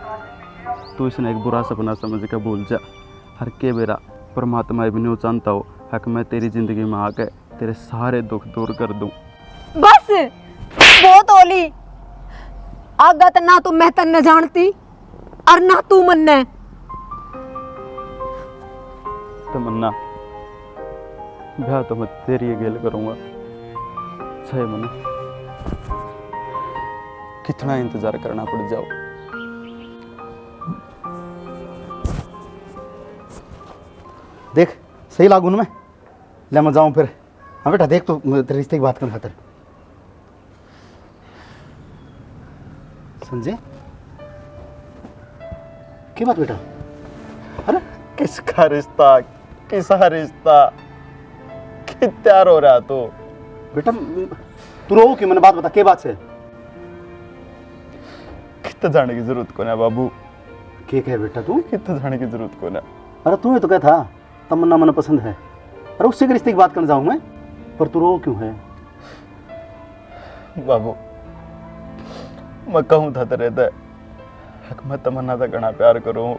तू इसने एक बुरा सपना समझ के भूल जा। हर के बेरा परमात्मा भी नहीं जानता हो हक मैं तेरी ज़िंदगी में आके तेरे सारे दुख दूर कर दूं। बस बहुत होली, आगत ना तो मैं तन्ने जानती और ना तू मन्ने। तमन्ना ब्याह तो मैं तेरी गेल करूँगा, सही मना कितना इंतजार करना पड़ जाओ। देख सही लागू ना मैं, ले मैं जाऊँ फिर। हाँ बेटा देख, तो तेरे रिश्ते की बात कर खातर। संजय क्या बात बेटा? अरे किसका रिश्ता, किसा रिश्ता, कि तैयार हो रहा तो बेटा तू रो क्यों? मैंने बात बता, क्या बात से? कितना जाने की जरूरत को ना बाबू, क्या कहे बेटा तू? कितना जाने की जरूरत को ना। अरे तू ही तो कहता तमन्ना मन पसंद है, अरे उससे के रिश्ते की बात करने जाऊँ मैं, पर तू रो क्यों है? बाबू मैं कहूँ था तेरे ते मैं तमन्ना से घना प्यार करूँ,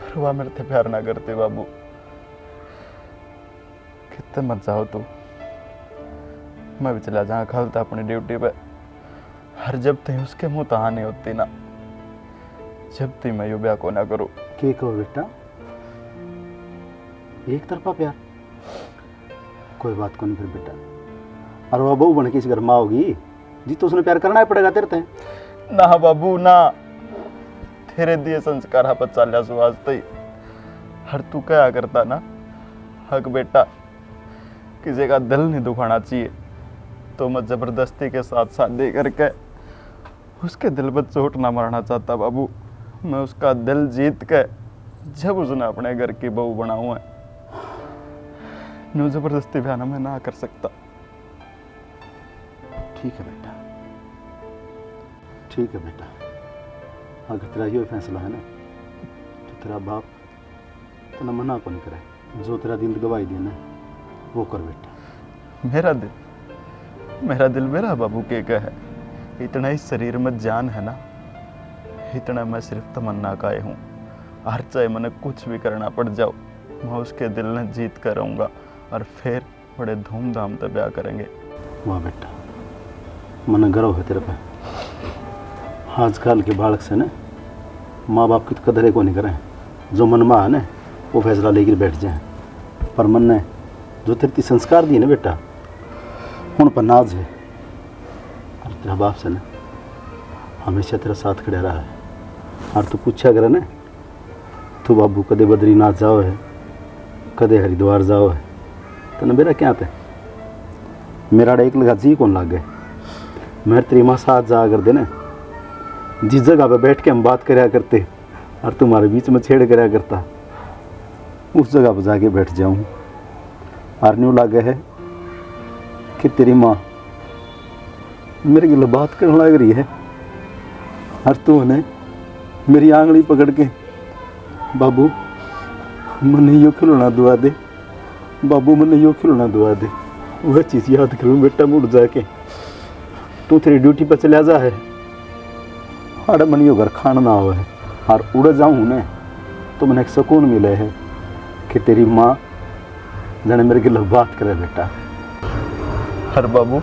पर वह मेरे से प्यार ना करती। बाबू कितने मत जाओ तू, मैं भी चला जहाँ खलता अपनी ड्यूटी पे। हर जब तक उसके मुँह तहा नहीं होती ना, जब तक मैं यू ब्याह को ना करूँ। क्या कहो बेटा, एक तरफा प्यार? कोई बात को नहीं फिर बेटा, और वह बहू बन के इस घर में आओगी जी तो उसने प्यार करना ही पड़ेगा तेरे ते। ना बाबू ना, तेरे दिए संस्कार पर चालिया सुवाजते ही हर तू क्या करता ना, हक बेटा किसी का दिल नहीं दुखाना चाहिए, तो मैं जबरदस्ती के साथ शादी करके उसके दिल पर चोट ना मारना चाहता। बाबू मैं उसका दिल जीत के जब उसने अपने घर की बहू बनाऊं है, न्यू जबरदस्ती ब्याह मैं ना कर सकता। ठीक है बेटा, ठीक है बेटा, अगर तेरा ये फैसला है ना तो तेरा बाप तो ना मना को नहीं करे, जो तेरा दिल गवाही देना वो कर बेटा। मेरा दिल मेरा बाबू के क्या है, इतना ही शरीर में जान है ना, इतना मैं सिर्फ तमन्ना का ही हूँ। हर चाहे मैंने कुछ भी करना पड़ जाओ, मैं उसके दिल ने जीत कर रहूँगा और फिर बड़े धूमधाम से ब्याह करेंगे। वाह बेटा, मन गर्व है तेरे पे। आजकल के बालक से ना माँ बाप की तो कदर को नहीं करें, जो मन में है ना वो फैसला लेकर बैठ जाए, पर मन ने जो तेरी संस्कार दी ना बेटा हूँ पर नाज है और तेरा बाप से ना हमेशा तेरा साथ खड़ा रहा है। और तू पूछा करे ना तू बाबू कदे बद्रीनाथ जाओ है कदे हरिद्वार जाओ है तो ना मेरा क्या थे मेरा एक लगा जी कौन लग गए। मैं तेरी माँ साथ जा कर देना जिस जगह पे बैठ के हम बात कराया करते और तुम्हारे बीच में छेड़ कराया करता उस जगह पर जाके बैठ जाऊँ। और न्यू लगे है कि तेरी माँ मेरे गिल बात करने लग रही है और तू ने मेरी आंगली पकड़ के बाबू मने यो खिलौना दुआ दे बाबू मने यो खिलौना दुआ दे वह चीज़ याद करूँ बेटा मुड़ जाके तू तेरी ड्यूटी पर चला जा है और मन यो घर खाना ना हो है और उड़ जाऊँ ने तो मैंने एक सुकून मिले है कि तेरी माँ जाने मेरे गिल बात करे बेटा। हर बाबू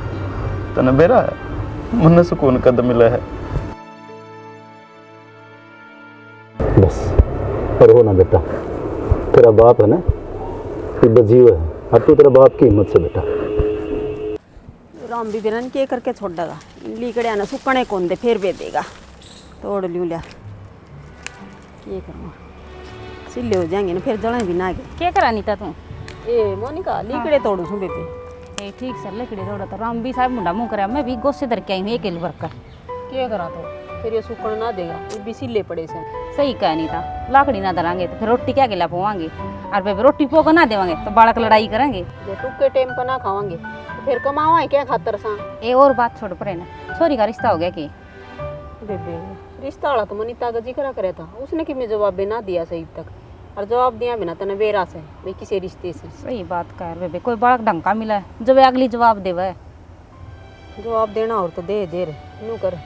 तने बेरा है मन सुकून कद मिला है। बस पर हो ना बेटा तेरा बाप है ना ये बजीव है और तू तेरा बाप की हिम्मत से बेटा। राम भी बिरन के करके छोड़ देगा लीकड़े आना सुकने कौन दे फिर बे देगा तोड़ लूँ लिया ये करूँगा सिले हो जाएंगे ना फिर जड़े भी ना आगे। क्या करा नीता तू ए मोनिका लीकड़े तोड़ू सू बेबे ए ठीक सर लकड़ी तोड़ा तो राम भी साहब मुंडा मुंह करा मैं भी गोसे दर के आई हूँ एक किल वर्कर क्या करा तो फिर ये सुकड़ ना देगा ये भी सिले पड़े से। सही कहा नीता लाकड़ी ना दरांगे तो फिर रोटी क्या गिला पोवांगे और बेबे रोटी पोगा ना देवांगे तो बालक लड़ाई करेंगे। जो टुक्के टाइम पर ना खावांगे तो फिर कमावा है क्या खातर सा। ए और बात छोड़ पड़े ना छोरी का रिश्ता हो गया कि बेबे रिश्ता वाला तो मनीता का जिक्र करे था उसने कि मैं जवाब भी ना दिया सही तक और जवाब दिया बिना तने बेरा से भाई किसी रिश्ते से। सही बात कर बेबे कोई बालक ढंग का मिला है जब अगली जवाब देवे जवाब देना और तो दे रहे नू कर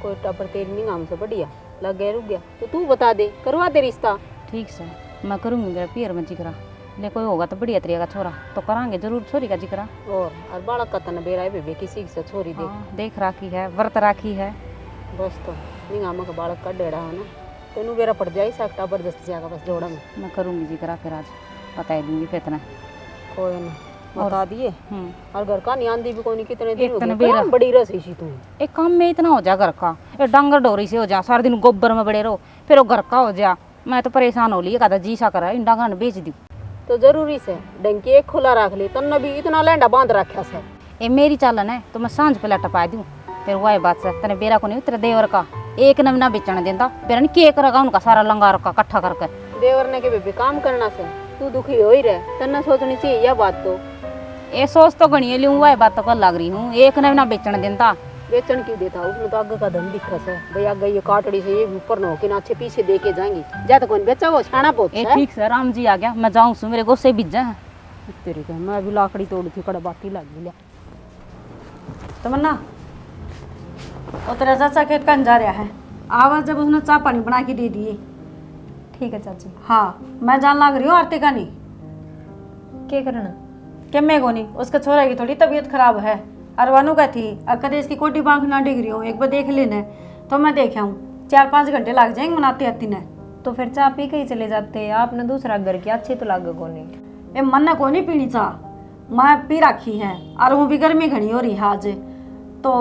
कोई टपर तेरी नहीं नाम से बढ़िया लग गया रुक गया तो तू बता दे करवा दे रिश्ता। ठीक से मैं करूँगी मेरा पियर में जिक्रा ले कोई होगा तो बढ़िया तरीका का छोरा तो करांगे जरूर छोरी का जिक्रा। और बालक का तने बेरा है बेबे किसी से छोरी दे देख राखी है व्रत राखी है बस तो नहीं नाम का बालक का डेढ़ा है ना तेनू बेरा पड़ जाए सकता जबरदस्ती जाएगा बस जोड़ा में मैं करूँगी जिक्रा फिर आज बता दूंगी फिर इतना कोई ना बता दिए और घर का नहीं आंदी भी कोई नहीं कितने दिन हो इतने गए बेरा बड़ी रस है तू एक काम में इतना हो जा घर का ये डांगर डोरी से हो जा सारा दिन गोबर में बड़े रहो फिर वो घर का हो जा मैं तो परेशान हो लिया कहता जी सा करा इन डांगर ने बेच दी तो जरूरी से डंकी एक खुला रख ले तन्ने भी इतना लैंडा बांध रखा से ये मेरी चालन है तो मैं सांझ पे लटपा दूँ फिर वही बात से तने बेरा को नहीं तेरे देवर का एक नमना बेचने देता बेरा नहीं के करेगा उनका सारा लंगार का इकट्ठा करके देवर ने के बेबे काम करना से तू दुखी हो ही रहे तन्ने सोचनी चाहिए यह बात तो ये सोच तो गणी है वही बात तो कर लग रही हूँ एक नमना बेचने देता बेचन क्यों देता उसमें तो आगे का धन दिखा से भाई आगे ये काटड़ी से ये ऊपर न हो के ना अच्छे पीछे दे के जाएंगी ज्यादा कौन बेचा वो छाना पोत ये ठीक से राम जी आ गया मैं जाऊँ सु मेरे गोसे बीज जाए तेरे का मैं भी लाकड़ी तोड़ी थी कड़ा बाती लग गई तमन्ना वो तेरा चाचा खेत कन जा रहा है आवाज जब उसने चाय पानी बना के दे दिए। ठीक है चाची हाँ मैं जान लग रही हूँ आरती का नहीं क्या करना कि मैं को नहीं उसका छोरा की थोड़ी तबीयत खराब है अरवानू का थी कदे इसकी कोटी बांख ना डिग रही हूँ एक बार देख लेना तो मैं देख आऊँ 4-5 घंटे लग जाएंगे मनाते आती ने तो फिर चाय पी के ही चले जाते आपने दूसरा घर की अच्छी तो लागे को नहीं ये मन ने को नहीं पीनी चाह मैं पी रखी है और वो भी गर्मी घनी हो रही है आज तो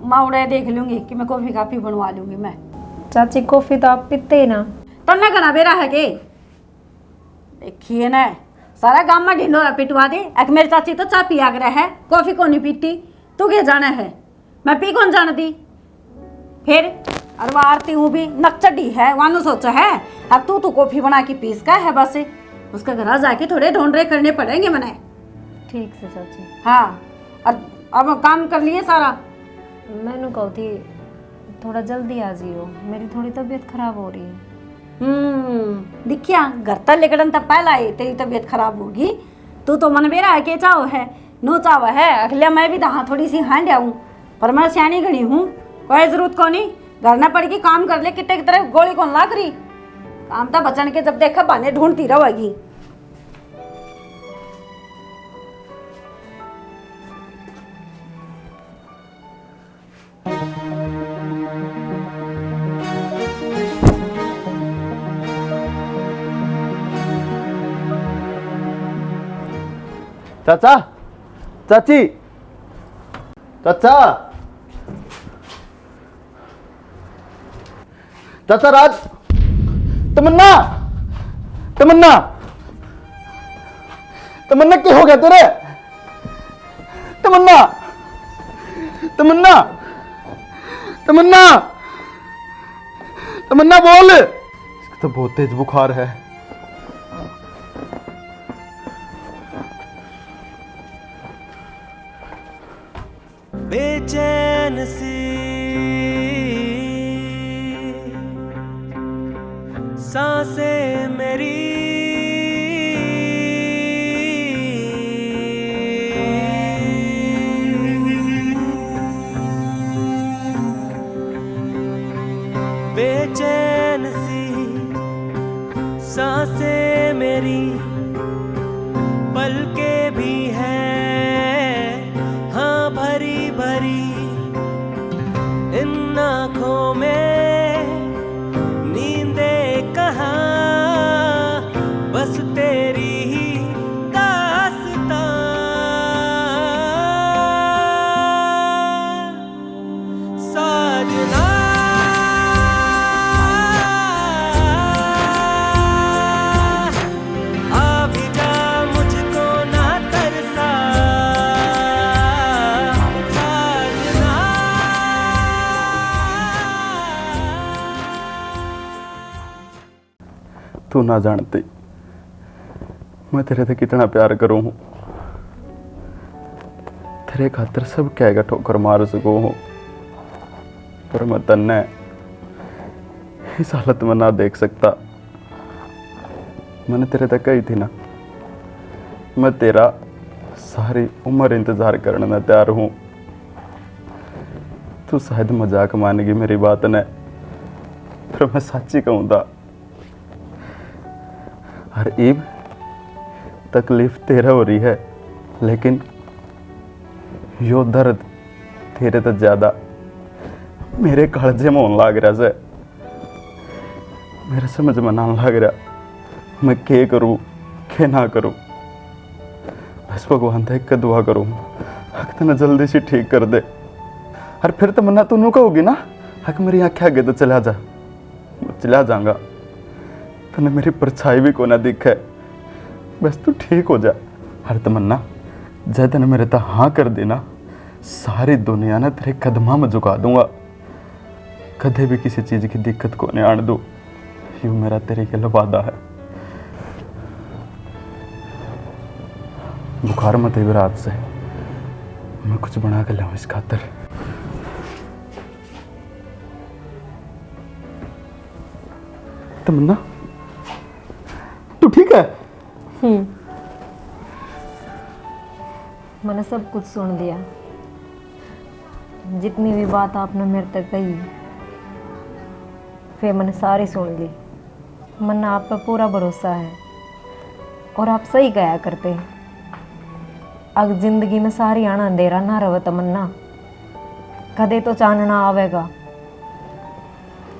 मैं उड़े देख लूंगी कि मैं कॉफी काफी बनवा लूंगी मैं। चाची कॉफी तो आप पीते ही ना तन्ने घना बेरा है के देखिए ना सारा गांव में ढिंडोरा पिटवा दे एक मेरी चाची तो चाय पिया कर है कॉफी को नहीं पीती तू क्या जाना है मैं पी कौन जान दी फिर अरे वो आरती हूँ भी नकचडी है वानु सोचा है अब तू कॉफी बना के पीस का है बस उसका घर जाके थोड़े ढोंढरे करने पड़ेंगे मैंने। ठीक से चाची हाँ और अब काम कर लिए सारा मैंने कहो थी थोड़ा जल्दी आ जियो मेरी थोड़ी तबीयत खराब हो रही है। दिखिया घर तक लेकर तब पहला है तेरी तबीयत खराब होगी तू तो मन बेरा है के चाव है नो चाव है अगले मैं भी दहा थोड़ी सी हांड आऊँ पर मैं सियानी घड़ी हूँ कोई जरूरत को नहीं घर न पड़ के काम कर ले कितने की तरह गोली कौन लाग रही काम तो बचन के जब देखा बहाने ढूंढती रहेगी। चाचा, चाची, चाचा, चाचा राज, तमन्ना, तमन्ना, तमन्ना क्या हो गया तेरे? तमन्ना, तमन्ना, तमन्ना, तमन्ना बोल। इसका तो बहुत तेज बुखार है। बेचैन सी सांसें मेरी बेचैन सी सांसें मेरी पलकें भी हैं हाँ भरी भरी इन आँखों में नींदे कहाँ बस तेरी ही दास्तां साजना आ भी जा मुझको ना तरसा साजना तू ना जानती मैं तेरे से कितना प्यार करूं हूं। तेरे खातर सब कहेगा ठोकर मार सकूं हूं, पर मैं तन्ने इस हालत में ना देख सकता। मैंने तेरे तक कही थी ना, मैं तेरा सारी उम्र इंतजार करने में तैयार हूं। तू शायद मजाक मानेगी मेरी बात ने, पर मैं सच्ची कहूं था। हर ईब तकलीफ तेरा हो रही है, लेकिन यो दर्द तेरे तो ज्यादा मेरे कालजे में होने लग रहा से। मेरे समझ में ना लग रहा मैं के करूं के ना करूं। बस भगवान से एक दुआ करूं हक तो ना जल्दी से ठीक कर दे। और फिर तो मन्ना तू कहोगी ना हक मेरी आंखें आगे तो चला जा, मैं चला जाऊंगा। तूने मेरी परछाई भी को ना दिखे, बस तू ठीक हो जा। हर तमन्ना जब तने मेरे तो हाँ कर देना, सारी दुनिया ने तेरे कदमा में झुका दूंगा। कदे भी किसी चीज की दिक्कत को नहीं आने दूं, यूं मेरा तेरे के लिए वादा है। बुखार मत ही रात से, मैं कुछ बना के लाऊं इस खातर। तमन्ना तू ठीक है? मैंने सब कुछ सुन लिया, जितनी भी बात आपने मेरे तक कही फिर मैंने सारी सुन ली। मन्ना आप पर पूरा भरोसा है और आप सही कहा करते। अगर जिंदगी में सारी आना अंधेरा ना रहे तमन्ना, कदे तो चानना आवेगा।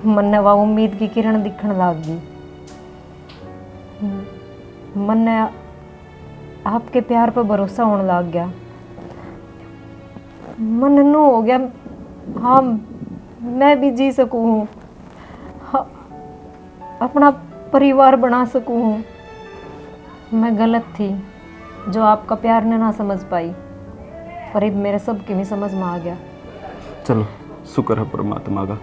मन्ने वह उम्मीद की किरण दिखने लग गई। मन्ने आपके प्यार पर भरोसा होने लग गया। मन नो हो गया हाँ मैं भी जी सकूँ हूँ, हाँ, अपना परिवार बना सकूँ हूँ। मैं गलत थी जो आपका प्यार ने ना समझ पाई, पर अब मेरे सब की भी समझ में आ गया। चलो शुक्र है परमात्मा का,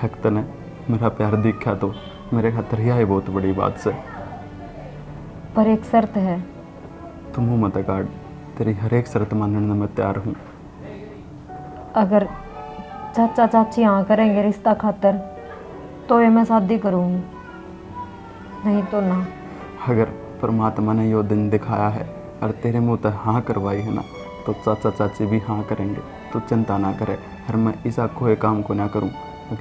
हक तने मेरा प्यार दिखा तो मेरे खातर यह है बहुत बड़ी बात से। पर एक शर्त है। तुम मुँह मत काट, तेरी हर एक शर्त मानने में मैं तैयार हूँ। अगर चाचा चाची हाँ करेंगे रिश्ता खातर तो ये मैं शादी करूँगी, नहीं तो ना। अगर परमात्मा ने यो दिन दिखाया है और तेरे मुँह तक हाँ करवाई है ना, तो चाचा चाची भी हाँ करेंगे। तो चिंता ना करे, हर मैं इस कोई काम को ना करूँ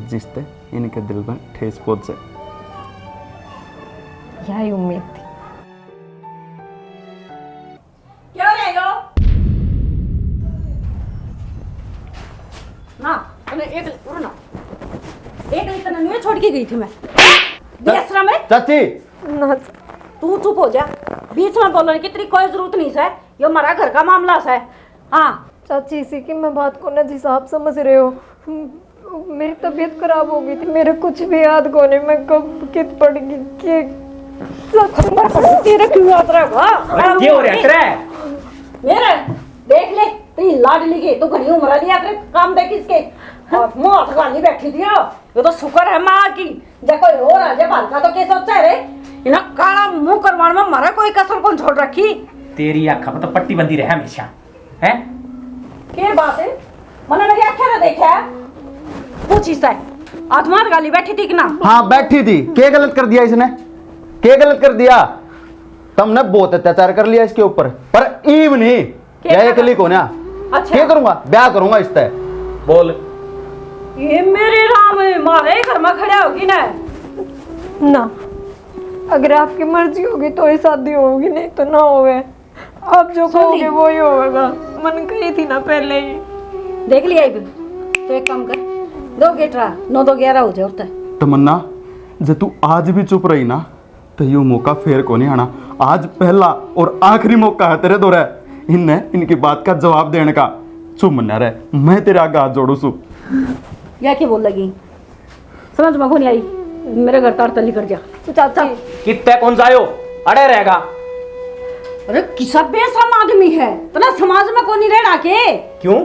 जिससे इनके दिल में ठेस पहुँचे। यही उम्मीद थी। क्या रहे हो ना? तने एक ना एक तने नहीं छोड़ के गई थी मैं बेसरा में। चाची ना तू चुप हो जा, बीच में बोलने की तेरी कोई जरूरत नहीं है। ये हमारा घर का मामला है। हाँ चाची इसी की मैं बात को ना जिस आप समझ रहे हो, मेरी तबीयत खराब हो गई थी, मेरे कुछ भी याद को नहीं, मैं कब कित पड़ गई कि तेरे क्यों याद रहेगा? ये हो रहा है मेरे देख ले तेरी लाडली की, तू घनी उम्र नहीं आते काम देख इसके और मुंह हाथ गाली बैठी थी। ये तो शुक्र है माँ की, जब कोई और आ जाए बालका तो कैसे सोचा रे, इन्हें काला मुंह करवाने में हमारा कोई कसर कौन छोड़ रखी। तेरी आँखों में तो पट्टी बंदी रहे हमेशा है। क्या बात है, मैंने मेरी आँखें ना देखा है, पूछी से आत्मा गाली बैठी थी कि ना? हाँ बैठी थी। क्या गलत कर दिया इसने? क्या गलत कर दिया? तुमने बहुत अत्याचार कर लिया इसके ऊपर, पर ईव नहीं या अकेली को ना। अच्छा क्या करूंगा? ब्याह करूंगा इससे। बोल। ये मेरे राम मारे घर में खड़ा होगी ना। ना अगर आपकी मर्जी होगी तो ही शादी होगी, नहीं तो ना होवे। आप जो कहोगे वो ही होगा, मन कही थी ना पहले ही। देख लिया तो एक काम कर, 2 गेटरा 9 2 11 हो जाए। तमन्ना जे तू आज भी चुप रही ना तो यू मौका फेर को नहीं आना। आज पहला और आखिरी मौका है तेरे दौरे इनकी बात का जवाब देने का। चुप मन्ना रहे, मैं तेरे आगे हाथ जोड़ू सू। या क्या बोल लगी समझ में नहीं आई, मेरे घर तार तली कर जा। चाचा कितने कौन जायो अड़े रहेगा। अरे किसा बेसम आदमी है, तना समाज में कौन नहीं रहना के? क्यों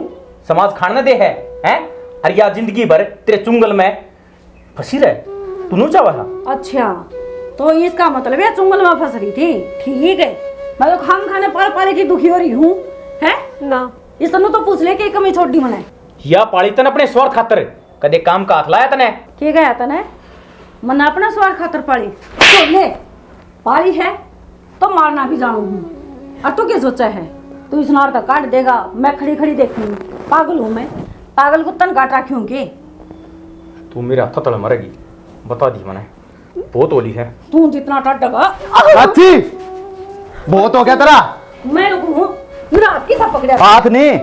समाज खाने दे है हैं? अरे यार जिंदगी भर तेरे चुंगल में फंसी रहे, तू नहीं चाहा था? अच्छा तो इसका मतलब है चुंगल में फंस रही थी। ठीक है, मैं तो खाने पाल पाले की दुखी हो रही हूँ है ना। इस तनु तो पूछ ले कि कमी छोटी मने या पाली तने अपने स्वार्थ खातर कदे काम का हाथ लाया तने? के गया तने मन अपना स्वार्थ खातर पाली तो ले पाली है तो मारना भी जानू हूँ। और तू क्या सोचा है, तू इस नार तक काट देगा, मैं खड़ी खड़ी देखूंगी? पागल हूँ मैं? पागल को तन काट रखी हूँ के? तू मेरे हाथ तले मरेगी, बता दी मैंने। बहुत ओली है तू जितना टटगा। अच्छी बहुत हो गया तेरा। मैं रुकूं, मेरा हाथ किसा पकड़ा? हाथ नहीं,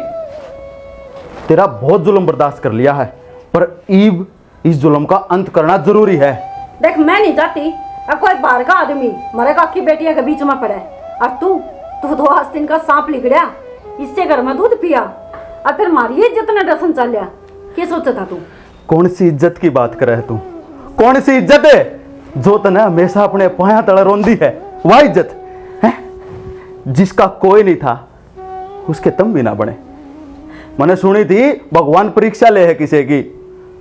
तेरा बहुत जुल्म बर्दाश्त कर लिया है, पर ईब इस जुल्म का अंत करना जरूरी है। देख मैं नहीं जाती, अब कोई बाहर का आदमी मरे का की बेटिया के बीच में पड़े और तू तो आस्तीन का सांप लिगड़िया, इससे घर में दूध पिया और फिर मारी इज्जत ने डसन चल लिया। क्या सोचा था तू? कौन सी इज्जत की बात कर रहे है तू? कौन सी इज्जत है जो तने हमेशा अपने पाया तले रोंदी है? वह इज्जत है जिसका कोई नहीं था, उसके तुम भी ना बने। मैंने सुनी थी भगवान परीक्षा ले है किसी की,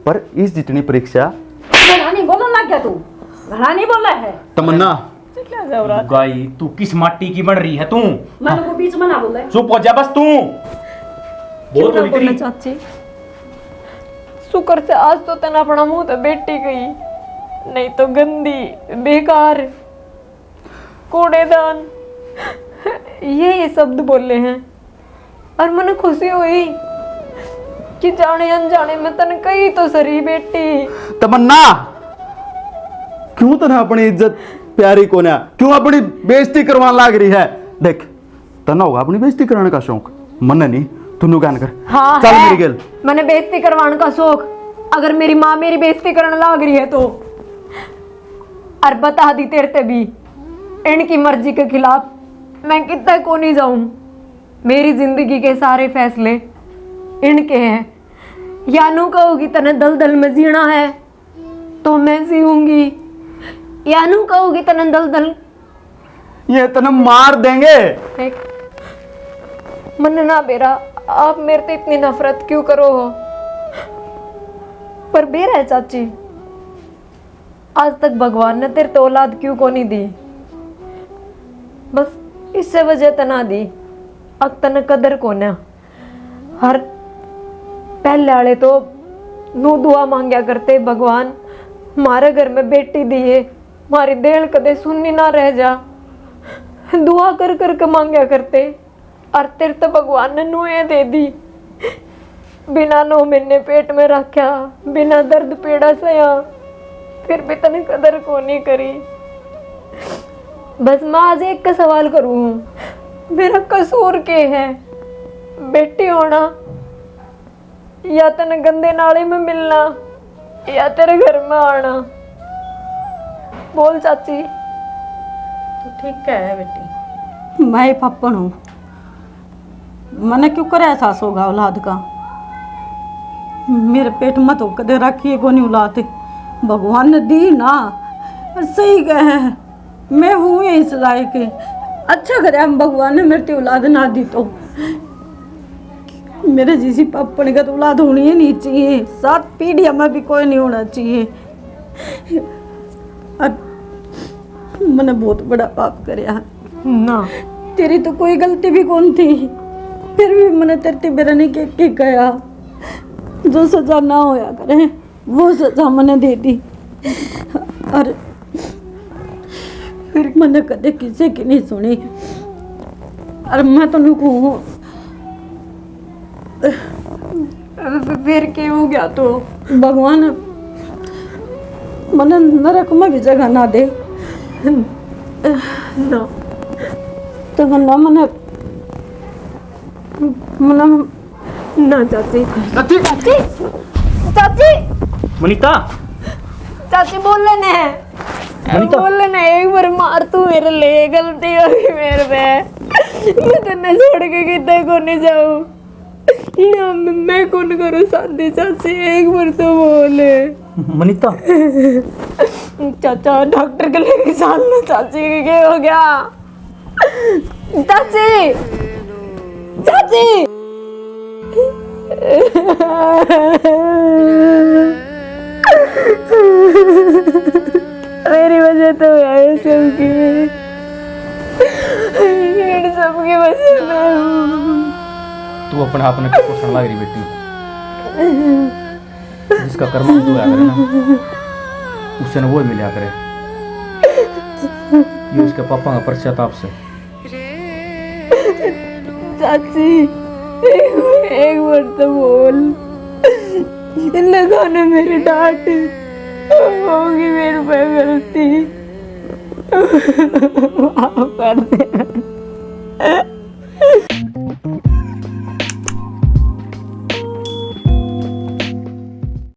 पर इस जितनी परीक्षा। घड़ा नहीं बोलने लग गया तू, घड़ा नहीं बोल रहा है। तमन्ना गाई तू किस माटी की बन रही है तू? मैंने को बीच में ना बोले। चुप हो जा बस तू। क्यों ना बोलना चाची? शुक्र से आज तो तना अपना मुंह तो बेटी गई, नहीं तो गंदी बेकार कूड़ेदान ये शब्द बोले हैं। और मन खुशी हुई कि जाने अनजाने में तन कही तो सरी बेटी। तमन्ना क्यों तने अपनी इज्जत प्यारी को ना, क्यों अपनी बेइज्जती करवाने लाग रही है? देख तना होगा अपनी बेइज्जती कराने का शौक, मन नहीं तू गान कर। हाँ चल मेरी गेल। मैंने बेइज्जती करवाने का शौक, अगर मेरी माँ मेरी बेइज्जती करने लाग रही है तो। और बता दी तेरे ते भी इनकी मर्जी के खिलाफ मैं कितना को नहीं जाऊं। मेरी जिंदगी के सारे फैसले इनके हैं। यानू कहोगी तने दलदल में जीना है तो मैं जीऊंगी, यानू कहोगी तने दलदल ये तने मार देंगे। मन ना बेरा आप मेरे से इतनी नफरत क्यों करो हो? पर बेरा है चाची, आज तक भगवान ने तेरे तो औलाद क्यों को नहीं दी? बस इससे वजह तना दी, अब तन कदर को ना। हर पहले वाले तो नू दुआ मांगया करते, भगवान मारे घर में बेटी दिए, मारी देल कदे सुननी ना रह जा, दुआ कर कर के मांगया करते। और तेरे तो भगवान ने नूए दे दी, बिना 9 महीने पेट में रखा, बिना दर्द पीड़ा सया, फिर भी तने कदर को नहीं करी। बस मैं आज एक का सवाल करूँ, मेरा कसूर के है? बेटी होना या तने गंदे नाले में मिलना या तेरे घर में आना? बोल चाची। तो ठीक है बेटी, मैं पप्पन हूँ, मैंने क्यों करे एहसास होगा औलाद का। मेरे पेट में तो कदे रखिए को नहीं औलाद, भगवान ने दी ना। सही कहे, मैं हूँ इस लायक। अच्छा करे हम भगवान ने मेरी औलाद ना दी तो। मेरे जैसी पापड़ का तो औलाद होनी ही नहीं चाहिए, 7 पीढ़ियां में भी कोई नहीं होना चाहिए। और मैंने बहुत बड़ा पाप करया ना, तेरी तो कोई गलती भी कौन थी, फिर भी मैंने तेरे बेरा नहीं के गया। जो सजा ना होया करे वो सजा मैंने दे दी। और फिर मैंने कदे किसी की नहीं सुनी। और मैं तो नहीं कहूँ फिर क्या हो गया तो भगवान मैंने नरक में भी जगह ना दे ना, तो ना मैंने ना चाची चाची चाची मनीता, चाची बोल लेने बोल लेने, एक बार मार तू मेरे लिए, गलती हो गई मेरे पे, मैं तेने छोड़ के कितने को नहीं जाऊँ ना, मैं कौन करूँ शादी। चाची एक बार तो बोले। मनीता चाचा डॉक्टर के लेके साल में चाची के क्या हो गया। चाची चाची मेरी वजह तो है सबकी वजह मैं हूँ। तू अपने आप में पोषण लग रही बेटी, जिसका कर्म तू आया करे ना उससे न वो मिला करे। ये उसके पापा का पश्चाताप से। चाची एक बार तो बोल, लगाने मेरी डांट होगी मेरे पे गलती, माफ कर दे।